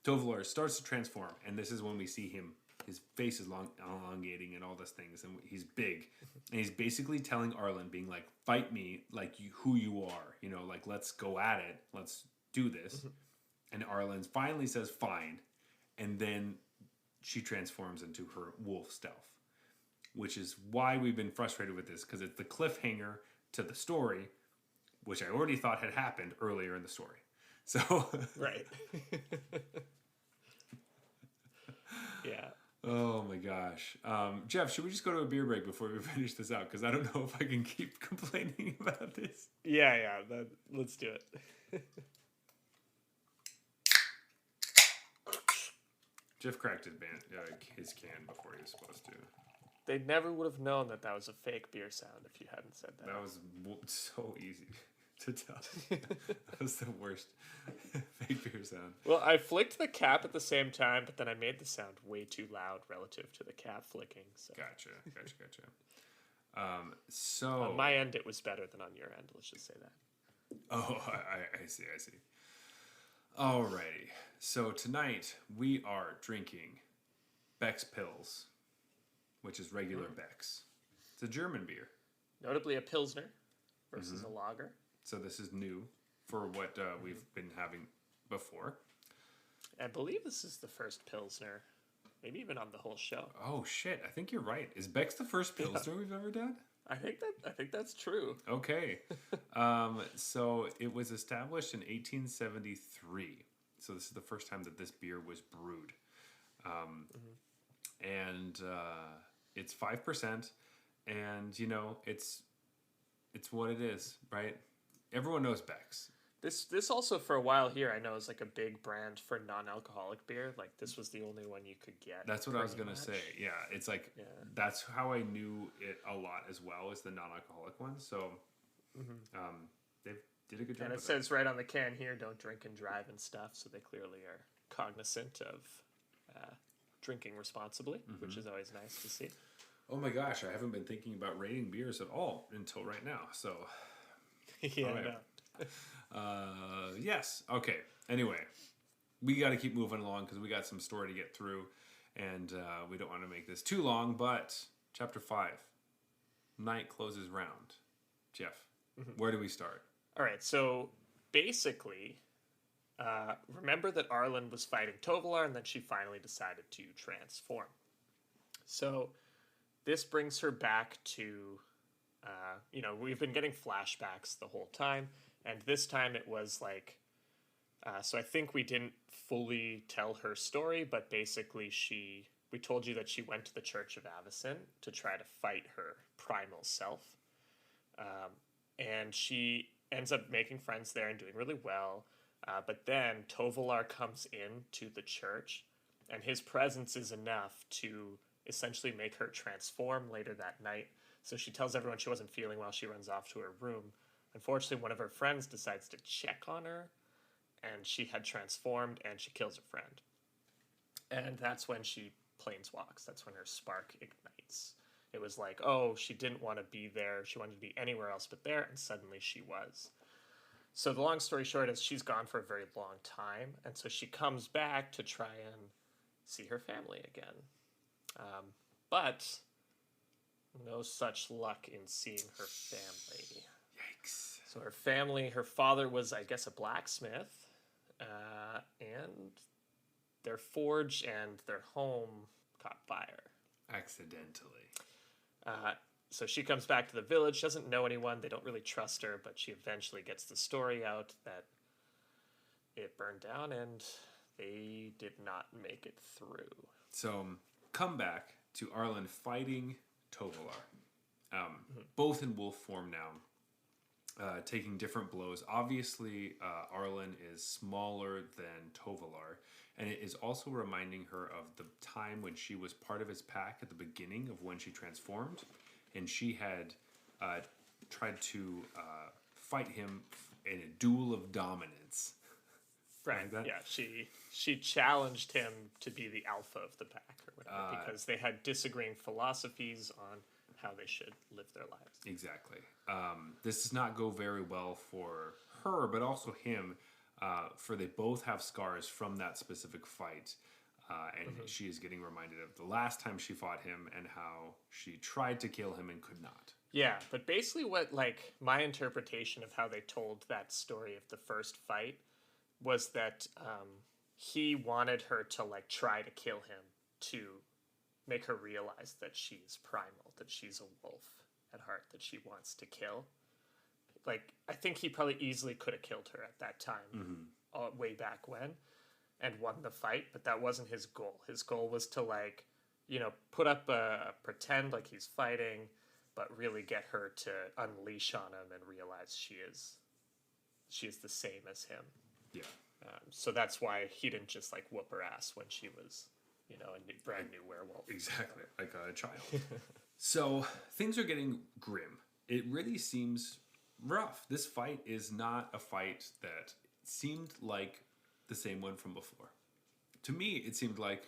Tovolar starts to transform, and this is when we see him. His face is elongating and all those things, and he's big. And he's basically telling Arlen, being like, fight me like who you are. You know, like, let's go at it. Let's do this. And Arlen finally says, fine. And then she transforms into her wolf stealth, which is why we've been frustrated with this, because it's the cliffhanger to the story, which I already thought had happened earlier in the story. So right. Yeah. Oh my gosh. Jeff, should we just go to a beer break before we finish this out? Because I don't know if I can keep complaining about this. Yeah. Let's do it. Jeff cracked his can before he was supposed to. They never would have known that was a fake beer sound if you hadn't said that. That was so easy to tell. That was the worst fake beer sound. Well, I flicked the cap at the same time, but then I made the sound way too loud relative to the cap flicking. So. Gotcha. So on my end, it was better than on your end. Let's just say that. Oh, I see. Alrighty. So tonight we are drinking Beck's Pils, which is regular Beck's. It's a German beer. Notably a Pilsner versus a lager. So this is new for what we've been having before. I believe this is the first Pilsner, maybe even on the whole show. Oh shit! I think you're right. Is Beck's the first Pilsner we've ever done? I think that's true. Okay. So it was established in 1873. So this is the first time that this beer was brewed. And it's 5%, and you know it's what it is, right? Everyone knows Beck's. This also for a while here I know is like a big brand for non-alcoholic beer. Like this was the only one you could get. That's what I was gonna say. Yeah, it's like that's how I knew it a lot as well as the non-alcoholic one. So they did a good job. And it says right on the can here, don't drink and drive and stuff. So they clearly are cognizant of drinking responsibly, which is always nice to see. Oh my gosh, I haven't been thinking about rating beers at all until right now. So yeah, right. Yes. Okay. Anyway, we got to keep moving along because we got some story to get through, and we don't want to make this too long. But chapter 5, night closes round. Jeff, where do we start? All right. So basically, remember that Arlen was fighting Tovolar, and then she finally decided to transform. So this brings her back to, we've been getting flashbacks the whole time. And this time it was like, so I think we didn't fully tell her story, but basically we told you that she went to the Church of Avacyn to try to fight her primal self. And she ends up making friends there and doing really well. But then Tovolar comes in to the church, and his presence is enough to essentially make her transform later that night. So she tells everyone she wasn't feeling well. She runs off to her room. Unfortunately, one of her friends decides to check on her, and she had transformed, and she kills her friend. And that's when she planeswalks. That's when her spark ignites. It was like, oh, she didn't want to be there. She wanted to be anywhere else but there, and suddenly she was. So the long story short is she's gone for a very long time, and so she comes back to try and see her family again. But no such luck in seeing her family. Yikes. So her family, her father was, I guess, a blacksmith, and their forge and their home caught fire. Accidentally. So she comes back to the village, doesn't know anyone, they don't really trust her, but she eventually gets the story out that it burned down and they did not make it through. So, come back to Arlen fighting Tovolar. Both in wolf form now, taking different blows. Obviously, Arlen is smaller than Tovolar, and it is also reminding her of the time when she was part of his pack at the beginning of when she transformed, and she had tried to fight him in a duel of dominance. Right. Like that? Yeah, she challenged him to be the alpha of the pack or whatever because they had disagreeing philosophies on how they should live their lives. Exactly. This does not go very well for her, but also him, for they both have scars from that specific fight. And she is getting reminded of the last time she fought him and how she tried to kill him and could not. Yeah, but basically what, like, my interpretation of how they told that story of the first fight was that he wanted her to, like, try to kill him to make her realize that she's primal, that she's a wolf at heart, that she wants to kill. Like, I think he probably easily could have killed her at that time, way back when, and won the fight, but that wasn't his goal. His goal was to, like, you know, put up pretend like he's fighting, but really get her to unleash on him and realize she is the same as him. Yeah. So that's why he didn't just, like, whoop her ass when she was, you know, a brand new werewolf. Exactly, like a child. So things are getting grim. It really seems rough. This fight is not a fight that seemed like the same one from before. To me, it seemed like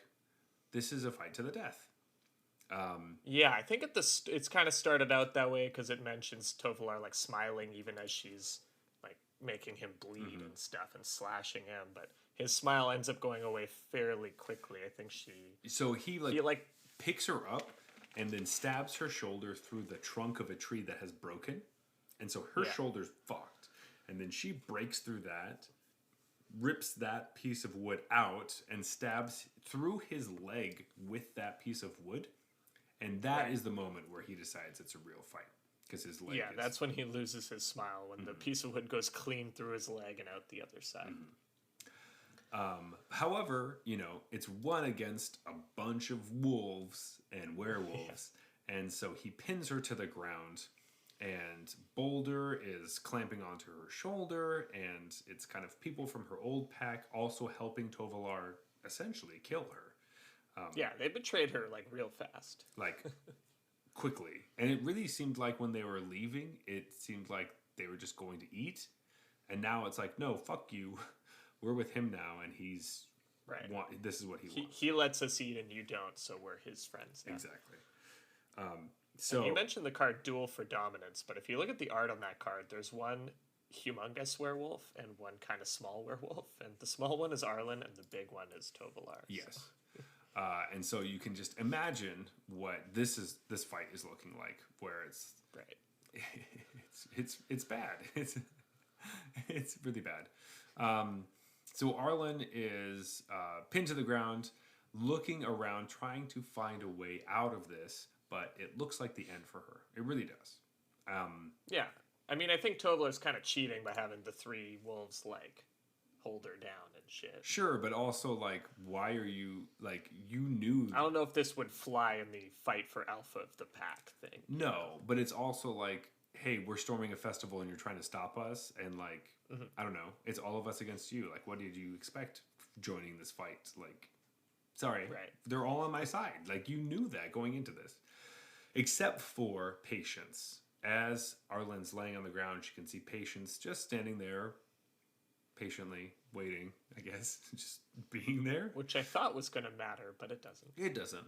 this is a fight to the death. Yeah, I think it's kind of started out that way because it mentions Tovolar, like, smiling even as she's, like, making him bleed and stuff and slashing him, but his smile ends up going away fairly quickly. I think he picks her up and then stabs her shoulder through the trunk of a tree that has broken, and so her shoulder's fucked, and then she breaks through that, rips that piece of wood out and stabs through his leg with that piece of wood, and that is the moment where he decides it's a real fight. Because his leg that's when he loses his smile, when the piece of wood goes clean through his leg and out the other side. However, you know, it's one against a bunch of wolves and werewolves, and so he pins her to the ground, and Boulder is clamping onto her shoulder, and it's kind of people from her old pack also helping Tovolar essentially kill her. They betrayed her, like, real fast. Like, quickly. And it really seemed like when they were leaving, it seemed like they were just going to eat. And now it's like, no, fuck you. We're with him now, and he's... Right. This is what he wants. He lets us eat and you don't, so we're his friends now. Exactly. And you mentioned the card Duel for Dominance, but if you look at the art on that card, there's one humongous werewolf and one kind of small werewolf. And the small one is Arlen, and the big one is Tovolar. Yes. And so you can just imagine what this fight is looking like, where it's it's bad. It's really bad. So Arlen is pinned to the ground, looking around, trying to find a way out of this, but it looks like the end for her. It really does. Yeah. I mean, I think Tovolar's kind of cheating by having the three wolves, like, hold her down and shit. Sure, but also, like, why are you, like, you knew... I don't know if this would fly in the fight for alpha of the pack thing. No, but it's also like, hey, we're storming a festival and you're trying to stop us, and like, I don't know, it's all of us against you. Like, what did you expect joining this fight? Like, sorry, they're all on my side. Like, you knew that going into this, except for Patience. As Arlen's laying on the ground, she can see Patience just standing there, patiently waiting, I guess, just being there. Which I thought was going to matter, but it doesn't. It doesn't.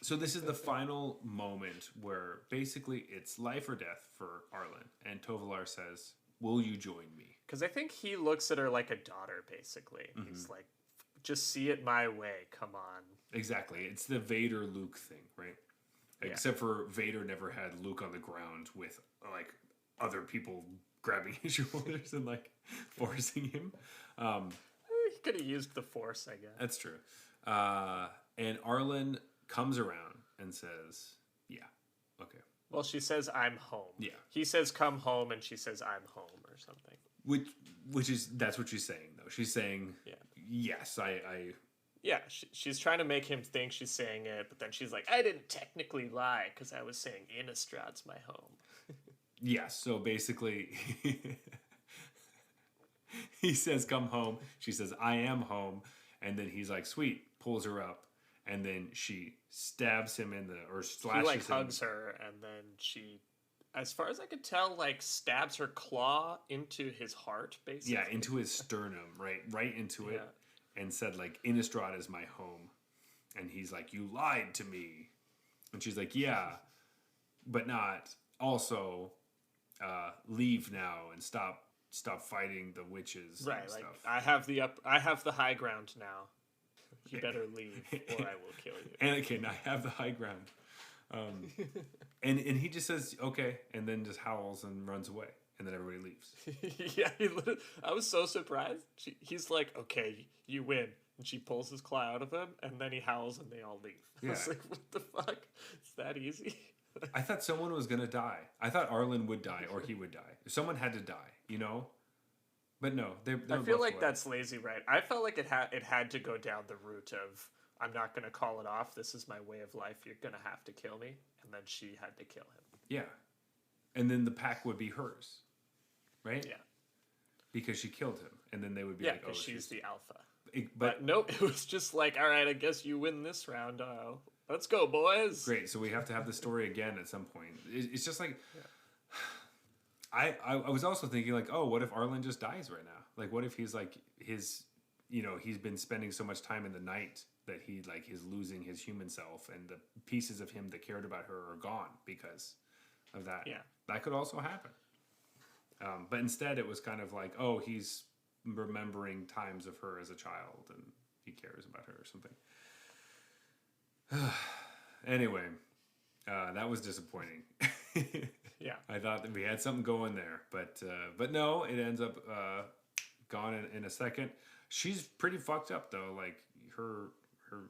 So this is the final moment where basically it's life or death for Arlen. And Tovalar says, will you join me? Because I think he looks at her like a daughter, basically. He's like, just see it my way, come on. Exactly. It's the Vader-Luke thing, right? Yeah. Except for Vader never had Luke on the ground with, like, other people grabbing his shoulders and, like, forcing him. He could have used the Force, I guess. That's true. And Arlen comes around and says, yeah, okay. Well, she says, I'm home. Yeah. He says, come home, and she says, I'm home, or something. Which is, that's what she's saying, though. She's saying, yes, I Yeah, she's trying to make him think she's saying it, but then she's like, I didn't technically lie, because I was saying Innistrad's my home. Yes, so basically, he says, come home. She says, I am home. And then he's like, sweet, pulls her up. And then she stabs him in the, or slashes him. He, like, hugs her, and then she, as far as I could tell, like, stabs her claw into his heart, basically. Yeah, into his sternum, right into it. And said, like, Innistrad is my home. And he's like, you lied to me. And she's like, yeah, but not. Also, leave now and stop fighting the witches. Right, and like, stuff. I have the high ground now. You better leave, or I will kill you. Anakin, I have the high ground. And he just says, okay, and then just howls and runs away. And then everybody leaves. Yeah, I was so surprised. He's like, okay, you win. And she pulls his claw out of him, and then he howls, and they all leave. Yeah. I was like, what the fuck? It's that easy? I thought someone was going to die. I thought Arlen would die, or he would die. Someone had to die, you know? But no, I feel like that's lazy, right? I felt like it had to go down the route of, I'm not going to call it off. This is my way of life. You're going to have to kill me. And then she had to kill him. Yeah. And then the pack would be hers. Right? Yeah. Because she killed him. And then they would be like, oh, she's the alpha. But nope, it was just like, all right, I guess you win this round. Let's go, boys. Great. So we have to have the story again at some point. It's just like... Yeah. I was also thinking, like, oh, what if Arlen just dies right now? Like, what if he's like he's been spending so much time in the night that he's losing his human self, and the pieces of him that cared about her are gone because of that. Yeah. That could also happen. But instead it was kind of like, oh, he's remembering times of her as a child and he cares about her or something. Anyway, that was disappointing. Yeah, I thought that we had something going there, but no, it ends up gone in a second. She's pretty fucked up though. Like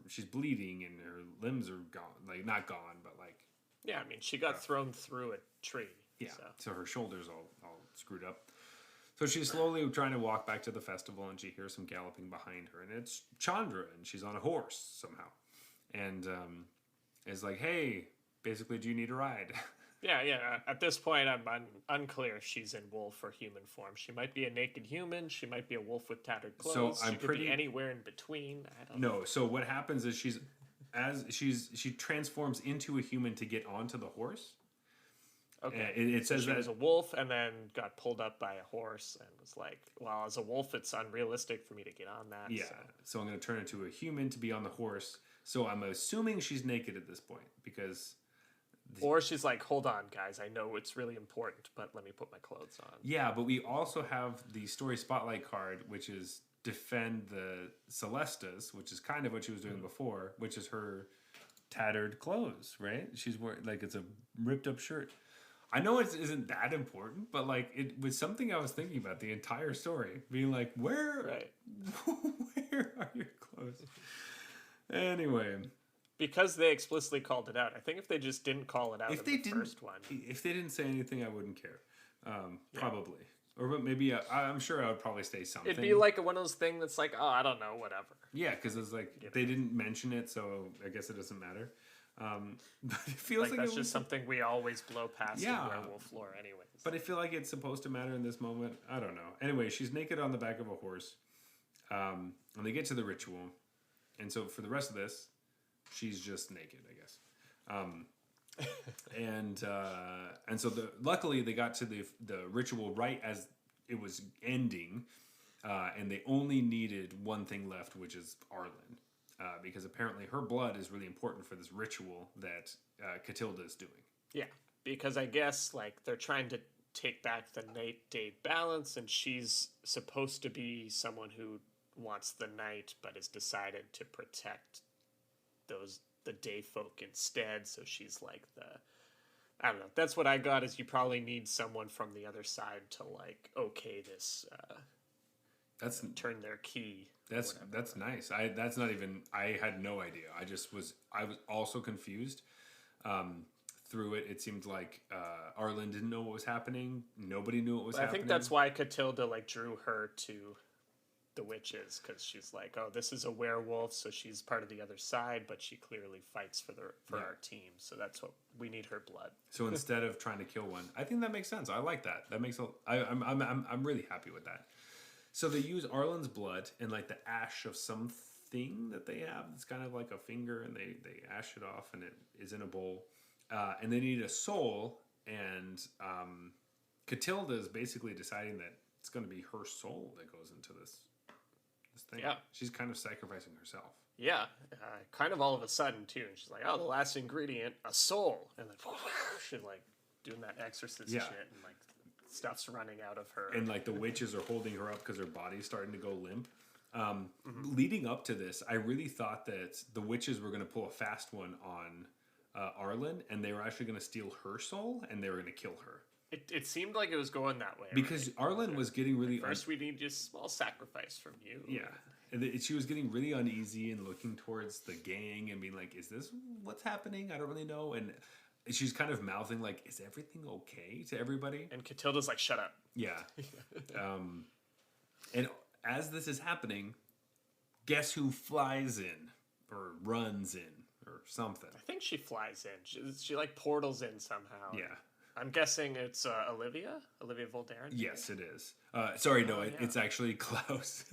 she's bleeding and her limbs are gone. Like not gone, but like. Yeah, I mean, she got thrown through a tree. Yeah, so her shoulders all screwed up. So she's slowly trying to walk back to the festival, and she hears some galloping behind her, and it's Chandra, and she's on a horse somehow, and is like, "Hey, basically, do you need a ride?" Yeah. At this point, I'm unclear if she's in wolf or human form. She might be a naked human. She might be a wolf with tattered clothes. So she could be anywhere in between. I don't know. No. So what happens is she transforms into a human to get onto the horse. Okay. It says she was a wolf and then got pulled up by a horse and was like, well, as a wolf, it's unrealistic for me to get on that. Yeah. So I'm going to turn into a human to be on the horse. So I'm assuming she's naked at this point because. Or she's like, hold on, guys. I know it's really important, but let me put my clothes on. Yeah, but we also have the story spotlight card, which is defend the Celestas, which is kind of what she was doing before, which is her tattered clothes, right? She's wearing, like, it's a ripped up shirt. I know it isn't that important, but like it was something I was thinking about the entire story, being like, where are your clothes? Anyway. Because they explicitly called it out. I think if they just didn't call it out first one. If they didn't say anything, I wouldn't care. Probably. Or maybe, I'm sure I would probably say something. It'd be like one of those things that's like, oh, I don't know, whatever. Yeah, because it's like, they didn't mention it, so I guess it doesn't matter. But it feels like that's it just something we always blow past in werewolf lore anyways. But I feel like it's supposed to matter in this moment. I don't know. Anyway, she's naked on the back of a horse. And they get to the ritual. And so for the rest of this, she's just naked, I guess. And so luckily they got to the ritual right as it was ending. And they only needed one thing left, which is Arlen. Because apparently her blood is really important for this ritual that Catilda is doing. Yeah, because I guess like they're trying to take back the night-day balance, and she's supposed to be someone who wants the night, but has decided to protect the day folk instead. So she's like I don't know. That's what I got. Is you probably need someone from the other side to like okay this. Turn their key. That's nice. I had no idea. I was also confused. Through it seemed like Arlen didn't know what was happening. Nobody knew what was happening. I think that's why Catilda like drew her to the witches, because she's like, oh, this is a werewolf, so she's part of the other side, but she clearly fights for our team, so that's what we need, her blood. So instead of trying to kill one, I think that makes sense. I like that. That makes I'm really happy with that. So they use Arlen's blood and like the ash of something that they have. It's kind of like a finger, and they ash it off, and it is in a bowl. And they need a soul, and Catilda is basically deciding that it's going to be her soul that goes into this thing. Yeah. She's kind of sacrificing herself. Yeah, kind of all of a sudden, too. And she's like, oh, the last ingredient, a soul. And then she's like doing that exorcist shit, and like stuff's running out of her. And like the witches are holding her up because her body's starting to go limp. Leading up to this, I really thought that the witches were going to pull a fast one on Arlen, and they were actually going to steal her soul, and they were going to kill her. It seemed like it was going that way. Because right? Arlen was getting really... First, we need just a small sacrifice from you. Yeah. And she was getting really uneasy and looking towards the gang and being like, is this what's happening? I don't really know. And she's kind of mouthing like, is everything okay to everybody? And Catilda's like, shut up. Yeah. And as this is happening, guess who flies in or runs in or something? I think she flies in. She like portals in somehow. Yeah. I'm guessing it's Olivia Voldaren. Yes, it is. Sorry, no, it's actually Klaus.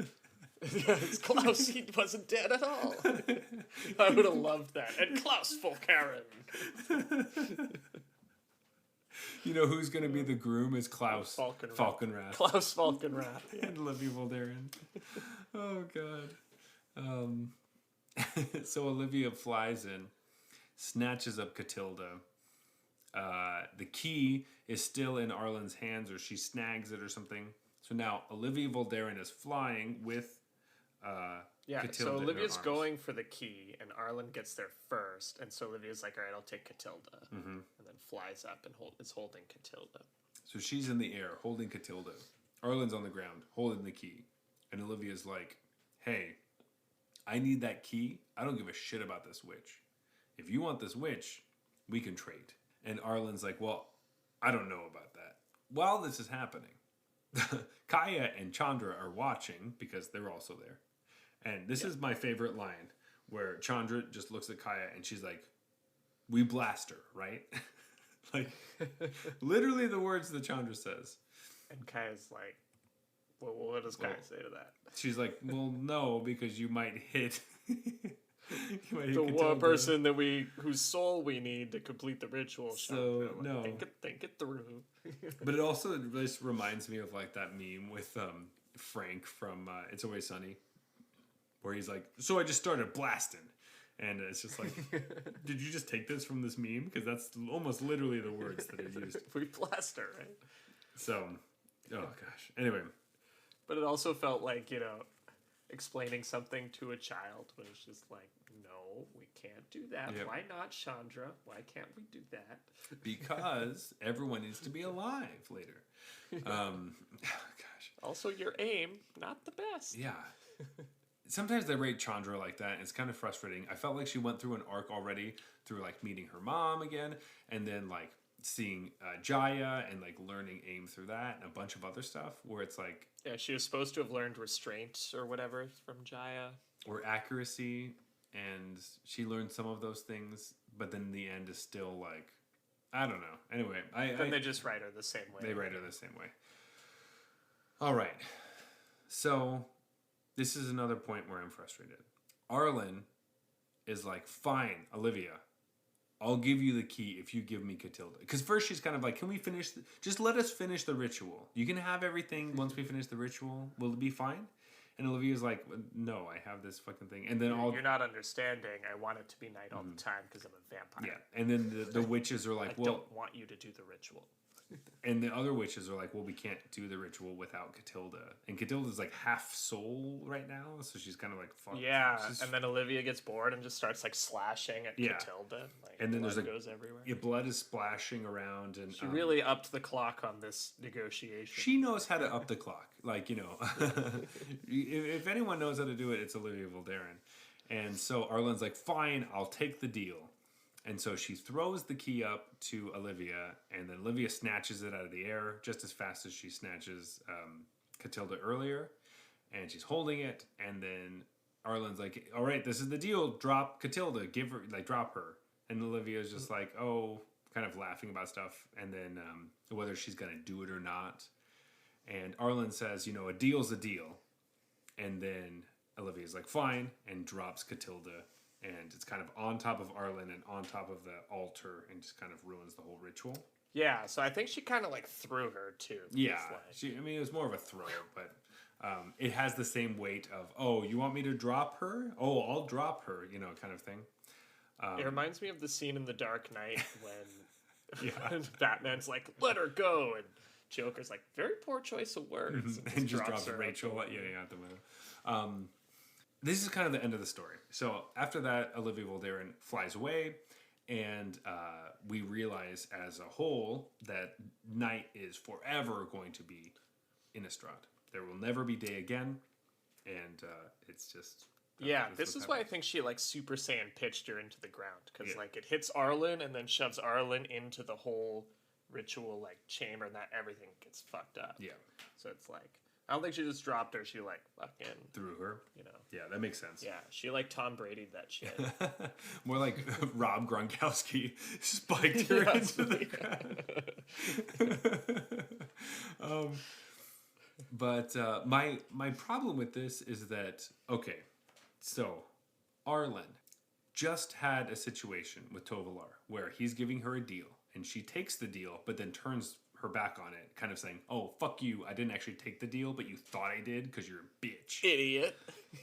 Yeah, it's Klaus. He wasn't dead at all. I would have loved that. And Klaus Volkaren. You know who's going to be the groom is Klaus Falkenrath. Klaus Falkenrath. Yeah. And Olivia Voldaren. Oh, God. So Olivia flies in, snatches up Catilda. The key is still in Arlen's hands, or she snags it or something. So now Olivia Voldaren is flying with Catilda. So Olivia's going for the key, and Arlen gets there first. And so Olivia's like, all right, I'll take Catilda. Mm-hmm. And then flies up and is holding Catilda. So she's in the air holding Catilda. Arlen's on the ground holding the key. And Olivia's like, hey, I need that key. I don't give a shit about this witch. If you want this witch, we can trade. And Arlen's like, well, I don't know about that. While this is happening, Kaya and Chandra are watching because they're also there. And this is my favorite line where Chandra just looks at Kaya and she's like, we blast her, right? Like, literally the words that Chandra says. And Kaya's like, well, what does Kaya say to that? She's like, well, no, because you might hit... the one person whose soul we need to complete the ritual. So no, think it through. But it also just reminds me of like that meme with Frank from It's Always Sunny, where he's like, "So I just started blasting," and it's just like, did you just take this from this meme? Because that's almost literally the words that it used. We blast her, right? So, oh gosh. Anyway, but it also felt like explaining something to a child, but it's just like, no, we can't do that. Yep. Why not, Chandra? Why can't we do that? Because everyone needs to be alive later. Gosh. Also, your aim, not the best. Yeah. Sometimes they rate Chandra like that, and it's kind of frustrating. I felt like she went through an arc already through like meeting her mom again, and then like seeing Jaya and like learning aim through that and a bunch of other stuff where it's like... Yeah, she was supposed to have learned restraint or whatever from Jaya. Or accuracy, and she learned some of those things but then the end is still like, I don't know. Anyway, Then they just write her the same way. They write her the same way. All right. So this is another point where I'm frustrated. Arlen is like, fine, Olivia, I'll give you the key if you give me Catilda. Because first she's kind of like, can we finish? Just let us finish the ritual. You can have everything once we finish the ritual. Will it be fine? And Olivia's like, no, I have this fucking thing. And then You're not understanding. I want it to be night all the time because I'm a vampire. Yeah. And then the witches are like, I don't want you to do the ritual. And the other witches are like, well, we can't do the ritual without Catilda. And Catilda's like half soul right now, so she's kind of like, fuck. Yeah, and then Olivia gets bored and just starts like slashing at Catilda. Like, and then there's like goes everywhere. Yeah, blood is splashing around, and she really upped the clock on this negotiation. She knows how to up the clock. Like, you know, if anyone knows how to do it, it's Olivia Voldaren. And so Arlen's like, fine, I'll take the deal. And so she throws the key up to Olivia, and then Olivia snatches it out of the air just as fast as she snatches Catilda earlier. And she's holding it, and then Arlen's like, all right, this is the deal. Drop Catilda. Give her, like, drop her. And Olivia's just like, oh, kind of laughing about stuff. And then whether she's going to do it or not. And Arlen says, you know, a deal's a deal. And then Olivia's like, fine, and drops Catilda. And it's kind of on top of Arlen and on top of the altar and just kind of ruins the whole ritual. Yeah, so I think she kind of like threw her too. Yeah, it was more of a throw, but it has the same weight of, oh, you want me to drop her? Oh, I'll drop her, you know, kind of thing. It reminds me of the scene in The Dark Knight when Batman's like, let her go, and Joker's like, very poor choice of words. And just drops Rachel. Yeah, at the window. This is kind of the end of the story. So after that, Olivia Voldaren flies away, and we realize as a whole that night is forever going to be Innistrad. There will never be day again, and it's just... Yeah, this is why I think she like Super Saiyan pitched her into the ground, because like it hits Arlen and then shoves Arlen into the whole ritual like chamber, and that everything gets fucked up. Yeah. So it's like... I don't think she just dropped her. She like fucking threw her. You know. Yeah, that makes sense. Yeah, she like Tom Brady'd that shit. More like Rob Gronkowski spiked her into the ground. But my problem with this is that so Arlen just had a situation with Tovalar where he's giving her a deal and she takes the deal, but then turns her back on it, kind of saying, oh, fuck you, I didn't actually take the deal, but you thought I did because you're a bitch. Idiot.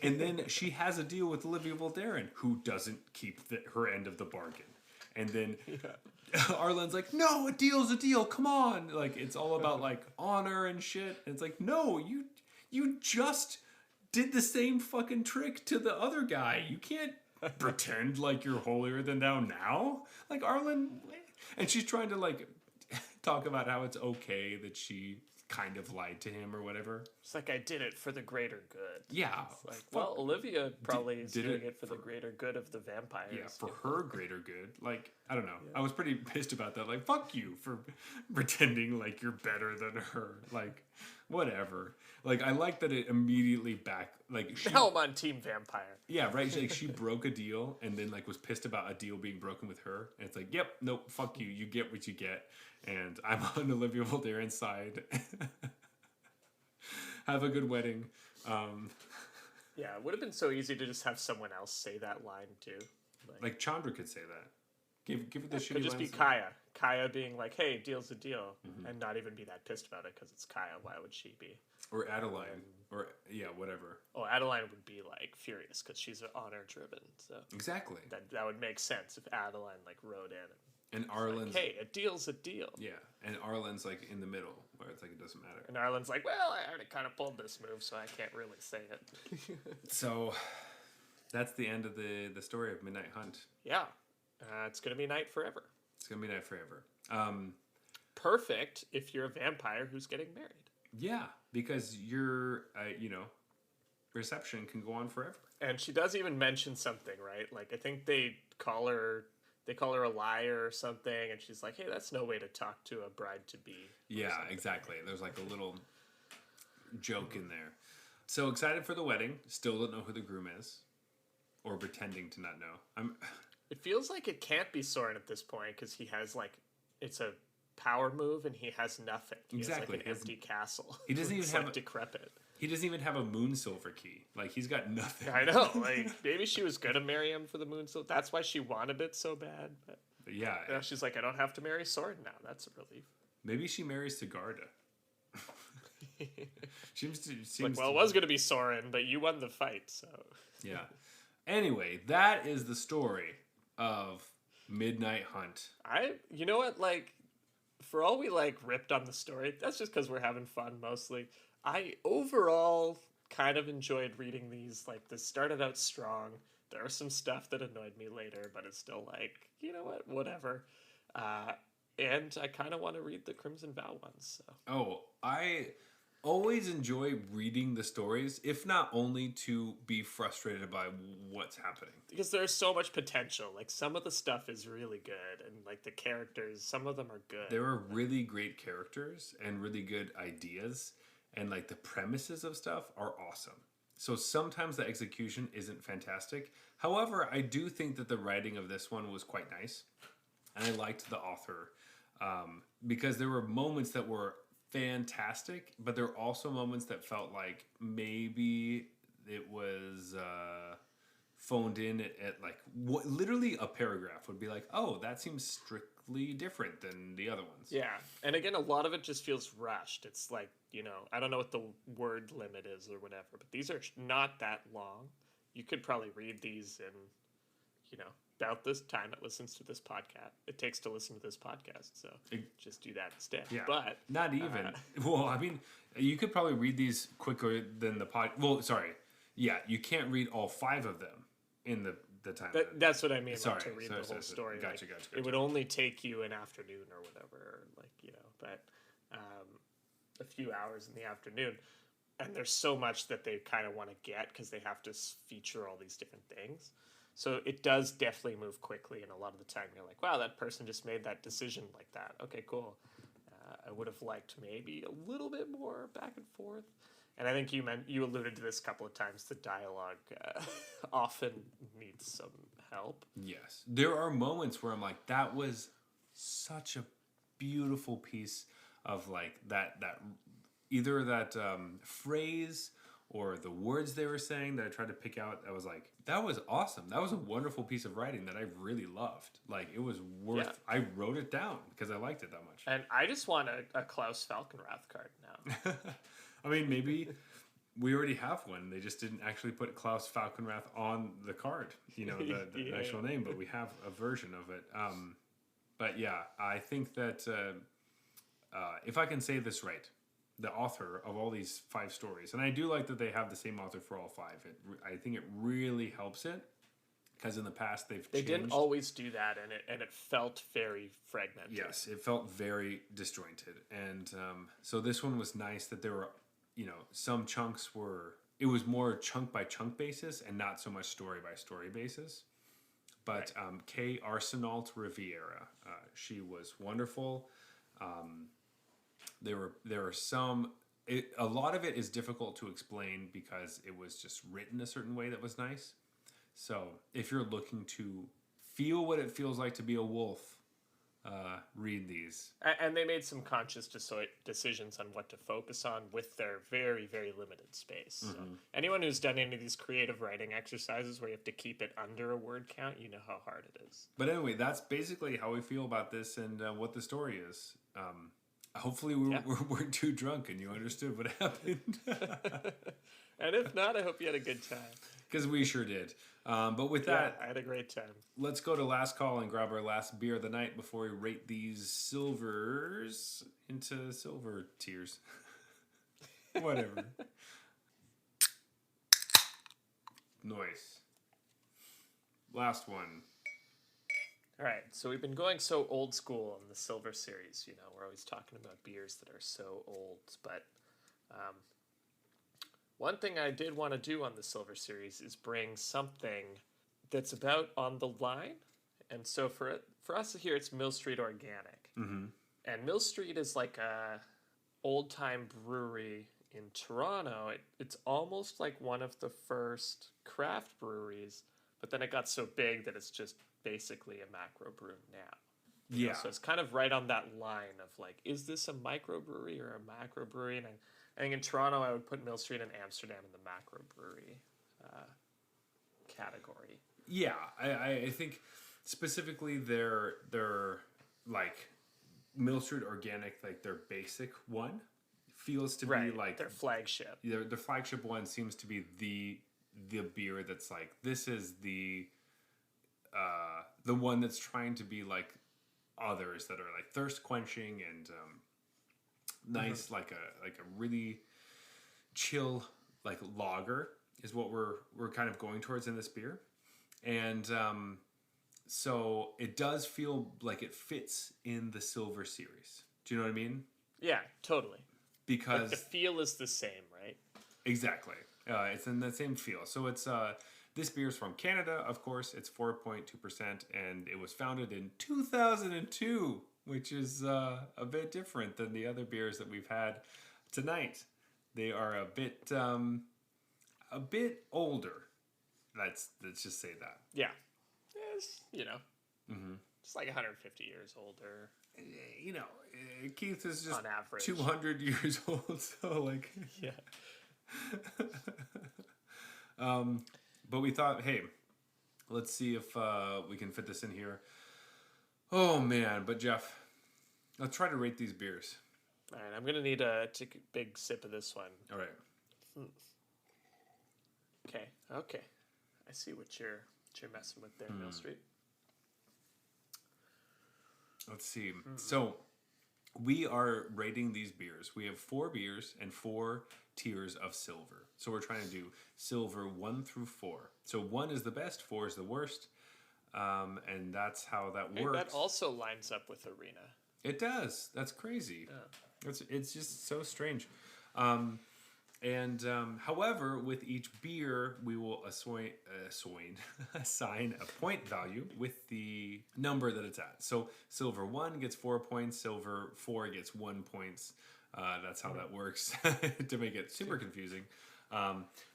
And then she has a deal with Olivia Voldaren, who doesn't keep her end of the bargain. And then Arlen's like, no, a deal's a deal, come on. Like, it's all about, like, honor and shit. And it's like, no, you just did the same fucking trick to the other guy. You can't pretend like you're holier than thou now. Like, Arlen... And she's trying to, like... talk about how it's okay that she kind of lied to him or whatever. It's like, I did it for the greater good. Yeah. It's like, well, Olivia probably is doing it for the greater good of the vampires. Yeah, for her greater good. Like, I don't know. Yeah. I was pretty pissed about that. Like, fuck you for pretending like you're better than her. Like, whatever. Like, I like that it immediately now I'm on Team Vampire. Yeah, right. She broke a deal and then, like, was pissed about a deal being broken with her. And it's like, yep, nope, fuck you. You get what you get. And I'm on Olivia Voldaren's side. Have a good wedding. Yeah, it would have been so easy to just have someone else say that line, too. Like Chandra could say that. Give it the shitty could just be Kaya. Kaya being like, hey, deal's a deal. Mm-hmm. And not even be that pissed about it because it's Kaya. Why would she be? Or Adeline. Or, yeah, whatever. Oh, Adeline would be, like, furious because she's honor-driven. So exactly. That would make sense if Adeline, like, wrote in and Arlen's like, hey, a deal's a deal. Yeah, and Arlen's like in the middle, where it's like it doesn't matter. And Arlen's like, well, I already kind of pulled this move, so I can't really say it. So, that's the end of the story of Midnight Hunt. Yeah, it's gonna be night forever. It's gonna be night forever. Perfect if you're a vampire who's getting married. Yeah, because your reception can go on forever. And she does even mention something, right? Like I think they call her a liar or something, and she's like, hey, that's no way to talk to a bride-to-be. Yeah, exactly. There's like a little joke in there. So excited for the wedding. Still don't know who the groom is. Or pretending to not know. It feels like it can't be Soren at this point because he has like it's a power move and he has nothing. He Exactly. has like an empty castle. He doesn't even have like decrepit. He doesn't even have a moon silver key. Like he's got nothing. I know. Like maybe she was gonna marry him for the moon silver. That's why she wanted it so bad. But yeah. now she's like, I don't have to marry Soren now. That's a relief. Maybe she marries Sigarda. seems like, well, it was gonna be Soren, but you won the fight, so yeah. Anyway, that is the story of Midnight Hunt. You know what, like, for all we, like, ripped on the story, that's just because we're having fun, mostly. I, overall, kind of enjoyed reading these. Like, this started out strong. There was some stuff that annoyed me later, but it's still like, you know what, whatever. And I kind of want to read the Crimson Vow ones, so. Oh, I always enjoy reading the stories, if not only to be frustrated by what's happening. Because there's so much potential. Like, some of the stuff is really good, and, like, the characters, some of them are good. There are really great characters and really good ideas, and, like, the premises of stuff are awesome. So sometimes the execution isn't fantastic. However, I do think that the writing of this one was quite nice, and I liked the author, because there were moments that were fantastic, but there were also moments that felt like maybe it was phoned in at like literally a paragraph would be like, oh, that seems strictly different than the other ones. Yeah, and again, a lot of it just feels rushed. It's like, you know, I don't know what the word limit is or whatever, but these are not that long. You could probably read these in, you know, about this time it listens to this podcast. It takes to listen to this podcast, so just do that instead. Yeah, but not even. Well, I mean, you could probably read these quicker than the pod. Well, sorry, yeah, you can't read all 5 of them in the time. That's what I mean. Sorry, like, to read the whole story. Gotcha. It would only take you an afternoon or whatever, or like, you know, but a few hours in the afternoon. And there's so much that they kind of want to get because they have to feature all these different things. So it does definitely move quickly, and a lot of the time you're like, wow, that person just made that decision like that. Okay, cool. I would have liked maybe a little bit more back and forth. And I think you alluded to this a couple of times. The dialogue often needs some help. Yes. There are moments where I'm like, that was such a beautiful piece of like that either that phrase or the words they were saying that I tried to pick out. I was like, that was awesome. That was a wonderful piece of writing that I really loved. Like, it was worth... Yeah. I wrote it down because I liked it that much. And I just want a Klaus Falkenrath card now. I mean, maybe we already have one. They just didn't actually put Klaus Falkenrath on the card, you know, the actual name, but we have a version of it. But yeah, I think that if I can say this right, the author of all these 5 stories, and I do like that they have the same author for all 5. I think it really helps it because in the past they changed. Didn't always do that, and it felt very fragmented. Yes, it felt very disjointed, and so this one was nice that there were, you know, some chunks were. It was more chunk by chunk basis and not so much story by story basis. But right. Kay Arsenault Riviera, she was wonderful. There are some. A lot of it is difficult to explain because it was just written a certain way that was nice. So if you're looking to feel what it feels like to be a wolf, read these. And they made some conscious decisions on what to focus on with their very, very limited space. Mm-hmm. So anyone who's done any of these creative writing exercises where you have to keep it under a word count, you know how hard it is. But anyway, that's basically how we feel about this and what the story is. Hopefully we weren't too drunk and you understood what happened. And if not, I hope you had a good time. Because we sure did. But with that... I had a great time. Let's go to last call and grab our last beer of the night before we rate these silvers into silver tiers. Whatever. Nice. Last one. All right, so we've been going so old school in the Silver series. You know, we're always talking about beers that are so old. But one thing I did want to do on the Silver series is bring something that's about on the line. And so for us here, it's Mill Street Organic. Mm-hmm. And Mill Street is like a old-time brewery in Toronto. It's almost like one of the first craft breweries, but then it got so big that it's just basically a macrobrew now. Yeah. So it's kind of right on that line of like, is this a microbrewery or a macrobrewery? And I think in Toronto, I would put Mill Street and Amsterdam in the macrobrewery category. Yeah, I think specifically they're like Mill Street Organic, like their basic one feels to be like their flagship. Their flagship one seems to be the beer that's like, this is the one that's trying to be like others that are like thirst quenching and nice, like a really chill like lager is what we're kind of going towards in this beer. And so it does feel like it fits in the silver series. Do you know what I mean? Yeah, totally. Because like the feel is the same, right? Exactly. It's in the same feel. So it's this beer is from Canada, of course. It's 4.2%, and it was founded in 2002, which is a bit different than the other beers that we've had tonight. They are a bit older. Let's just say that. Yeah, it's it's like 150 years older. Keith is just on average 200 years old, so like yeah. But we thought, hey, let's see if we can fit this in here. Oh man, but Jeff, let's try to rate these beers. All right, I'm gonna need to take a big sip of this one. All right. Okay. I see what you're messing with there, Mill Street. Let's see. So we are rating these beers. We have 4 beers and 4 tiers of silver. So we're trying to do silver 1 through 4. So 1 is the best, 4 is the worst. And that's how that works. That also lines up with Arena. It does. That's crazy. Yeah. It's just so strange. However, with each beer, we will assign a point value with the number that it's at. So silver 1 gets 4 points, silver 4 gets 1 points. That's how that works to make it super confusing.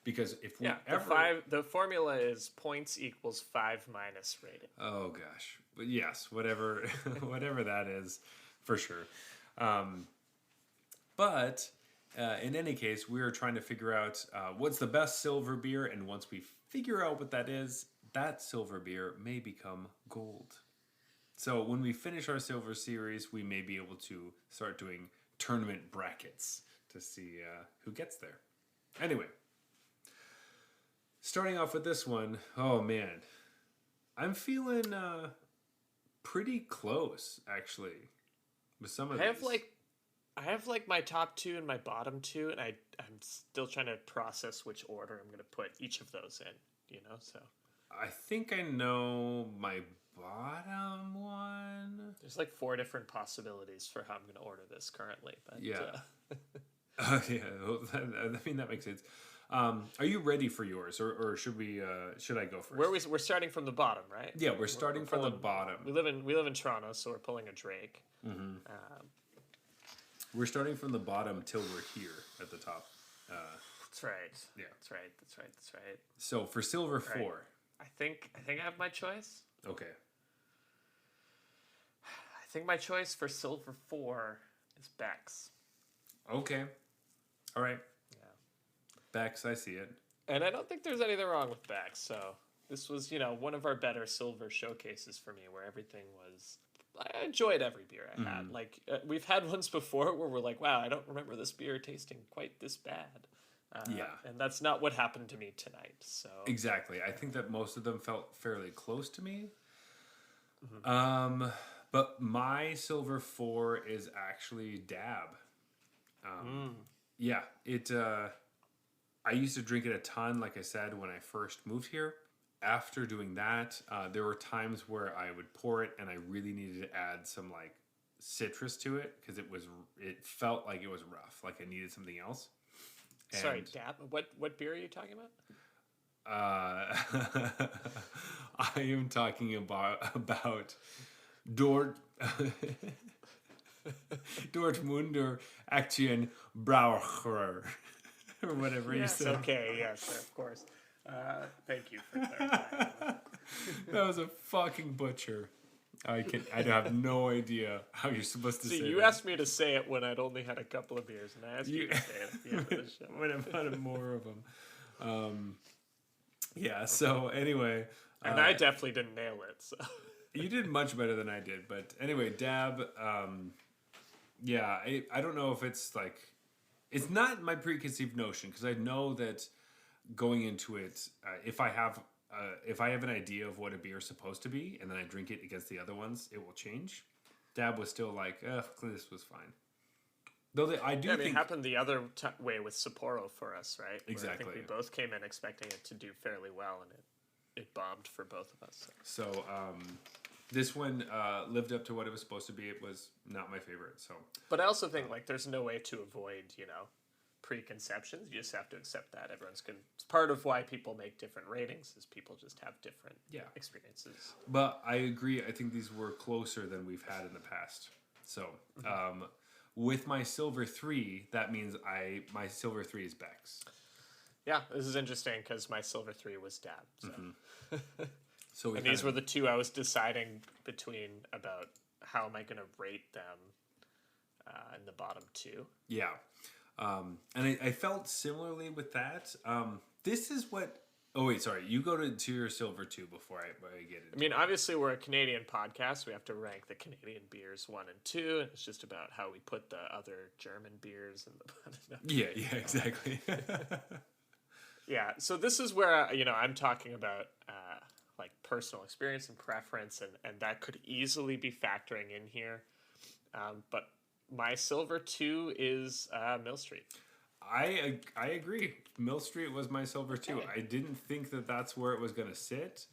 Because if we the formula is points equals 5 minus rating. Oh gosh, but yes, whatever that is, for sure. But in any case, we are trying to figure out what's the best silver beer, and once we figure out what that is, that silver beer may become gold. So when we finish our silver series, we may be able to start doing tournament brackets to see who gets there. Anyway, starting off with this one, oh man, I'm feeling pretty close actually with some of these. I have like my top 2 and my bottom 2, and I'm still trying to process which order I'm going to put each of those in, so. I think I know my bottom one. There's like 4 different possibilities for how I'm going to order this currently. But, yeah. I mean, that makes sense. Are you ready for yours, or should I go first? We're starting from the bottom, right? Yeah, we're starting from the bottom. We live in Toronto, so we're pulling a Drake. Mm-hmm. We're starting from the bottom till we're here at the top. That's right. Yeah. That's right. So for silver 4, I think I have my choice. Okay. I think my choice for silver 4 is Beck's. Okay. All right. Yeah. Beck's, I see it. And I don't think there's anything wrong with Beck's. So this was, one of our better silver showcases for me, where everything was. I enjoyed every beer I had. Like we've had ones before where we're like, wow, I don't remember this beer tasting quite this bad. And that's not what happened to me tonight. So exactly, I think that most of them felt fairly close to me. Mm-hmm. But my silver 4 is actually Dab. Yeah, it. I used to drink it a ton, like I said, when I first moved here. After doing that, there were times where I would pour it and I really needed to add some like citrus to it because it felt like it was rough, like I needed something else. And sorry, Dab. What beer are you talking about? I am talking about Dortmunder Aktien Brauer or whatever you said. Okay, yes, of course. Thank you for clarifying. That was a fucking butcher. I have no idea how you're supposed to say See, you that. asked me to say it when I'd only had a couple of beers, and I asked you to say it at the end of the show. When I've had more of them. Yeah, so anyway. And I definitely didn't nail it, so. You did much better than I did. But anyway, dab, yeah, I don't know if it's like... It's not my preconceived notion, because I know that going into it, if I have an idea of what a beer is supposed to be, and then I drink it against the other ones, it will change. Dab was still like, this was fine. Though I do think... it happened the other way with Sapporo for us, right? Exactly. Where I think we both came in expecting it to do fairly well, and it bombed for both of us. So this one lived up to what it was supposed to be. It was not my favorite. So, but I also think like there's no way to avoid preconceptions. You just have to accept that it's part of why people make different ratings is people just have different experiences. But I agree. I think these were closer than we've had in the past. So with my silver 3, that means my silver 3 is Beck's. Yeah, this is interesting because my silver 3 was Dab. So. So and these were the two I was deciding between about how am I going to rate them in the bottom 2. Yeah. And I felt similarly with that. This is what... Oh, wait, sorry. You go to your silver 2 before I get it. I mean, obviously, we're a Canadian podcast. We have to rank the Canadian beers 1 and 2. And it's just about how we put the other German beers in the bottom. Yeah, exactly. Yeah, so this is where, I'm talking about... like personal experience and preference, and that could easily be factoring in here. But my silver 2 is Mill Street. I agree. Mill Street was my silver 2. I didn't think that that's where it was going to sit.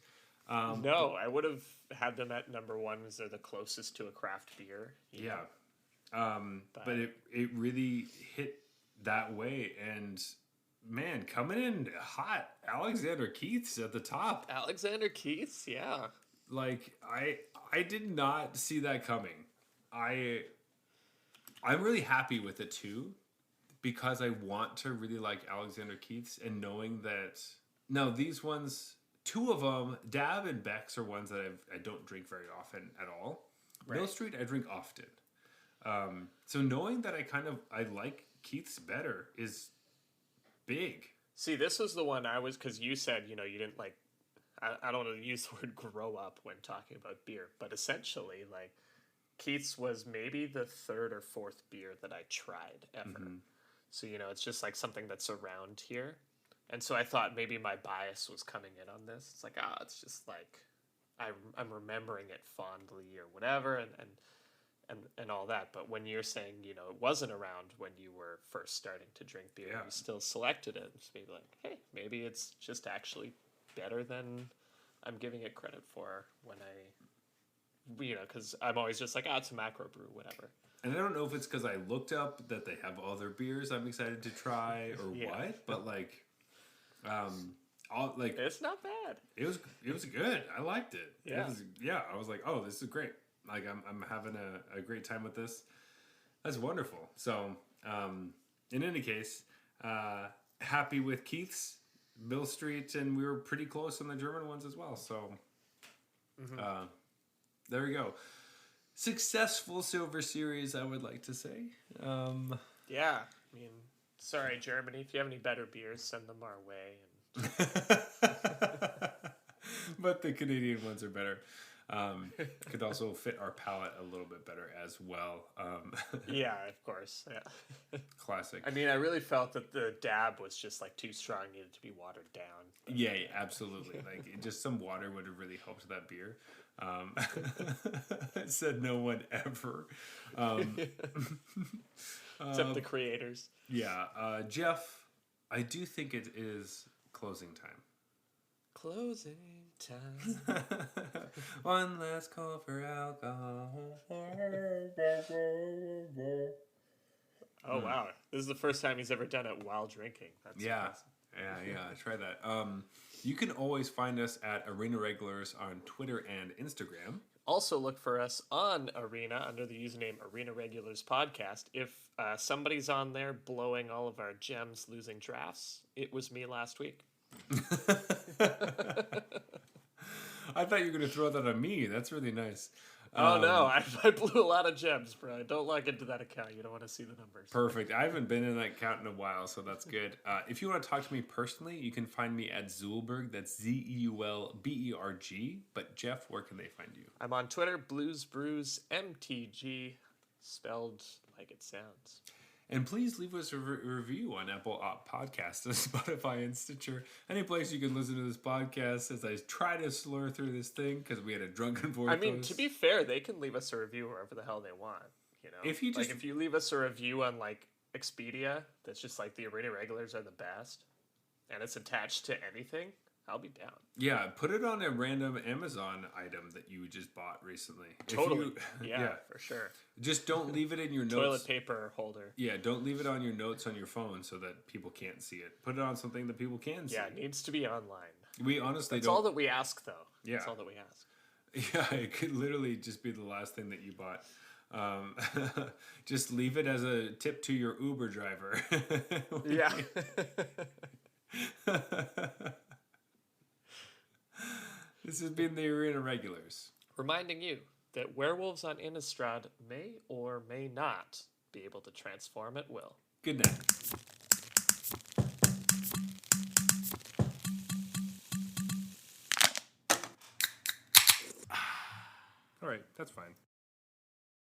No, I would have had them at number 1 as they're the closest to a craft beer. Yeah. But it really hit that way, and... Man, coming in hot, Alexander Keith's at the top. Alexander Keith's, yeah. Like I did not see that coming. I'm really happy with it too, because I want to really like Alexander Keith's, and knowing that now these ones, 2 of them, Dab and Beck's, are ones that I don't drink very often at all. Right. Mill Street I drink often. So knowing that I like Keith's better is big. See, this was the one because you said, you didn't like, I don't want to use the word grow up when talking about beer, but essentially, like, Keith's was maybe the 3rd or 4th beer that I tried ever. Mm-hmm. So, it's just like something that's around here. And so I thought maybe my bias was coming in on this. It's like, it's just like, I'm remembering it fondly or whatever, and all that. But when you're saying, it wasn't around when you were first starting to drink beer, you still selected it. It's maybe like, hey, maybe it's just actually better than I'm giving it credit for when because I'm always just like, it's a macro brew, whatever. And I don't know if it's because I looked up that they have other beers I'm excited to try or what, but like, it's not bad. It was good. I liked it. Yeah. I was like, oh, this is great. Like I'm having a great time with this. That's wonderful. So, in any case, happy with Keith's, Mill Street, and we were pretty close on the German ones as well. So, there we go. Successful Silver Series, I would like to say. Yeah, I mean, sorry, Germany. If you have any better beers, send them our way. But the Canadian ones are better. Could also fit our palate a little bit better as well. Yeah, of course. Yeah. Classic. I mean, I really felt that the Dab was just like too strong, needed to be watered down. Yeah, absolutely. Like just some water would have really helped that beer. Said no one ever. Except the creators. Yeah. Jeff, I do think it is closing time. Closing time. One last call for alcohol. Oh, wow. This is the first time he's ever done it while drinking. That's amazing. Yeah. Try that. You can always find us at Arena Regulars on Twitter and Instagram. Also look for us on Arena under the username Arena Regulars Podcast. If somebody's on there blowing all of our gems, losing drafts, it was me last week. I thought you were going to throw that on me. That's really nice. Oh no, I blew a lot of gems, bro. Don't log into that account. You don't want to see the numbers. Perfect. I haven't been in that account in a while, so that's good. If you want to talk to me personally, you can find me at Zulberg. That's Zeulberg. But Jeff, where can they find you? I'm on Twitter, BluesBrewsMTG, spelled like it sounds. And please leave us a review on Apple Podcasts, Spotify, and Stitcher. Any place you can listen to this podcast as I try to slur through this thing because we had a drunken Vorthos. I mean, to be fair, they can leave us a review wherever the hell they want. You know, if you leave us a review on like Expedia, that's just like the arena regulars are the best, and it's attached to anything, I'll be down. Yeah, put it on a random Amazon item that you just bought recently. Totally. Yeah, for sure. Just don't leave it in your notes. Toilet paper holder. Yeah, don't leave it on your notes on your phone so that people can't see it. Put it on something that people can see. Yeah, it needs to be online. We honestly That's all that we ask, though. Yeah. That's all that we ask. Yeah, it could literally just be the last thing that you bought. Just leave it as a tip to your Uber driver. Yeah. This has been the Arena Regulars. Reminding you that werewolves on Innistrad may or may not be able to transform at will. Good night. All right, that's fine.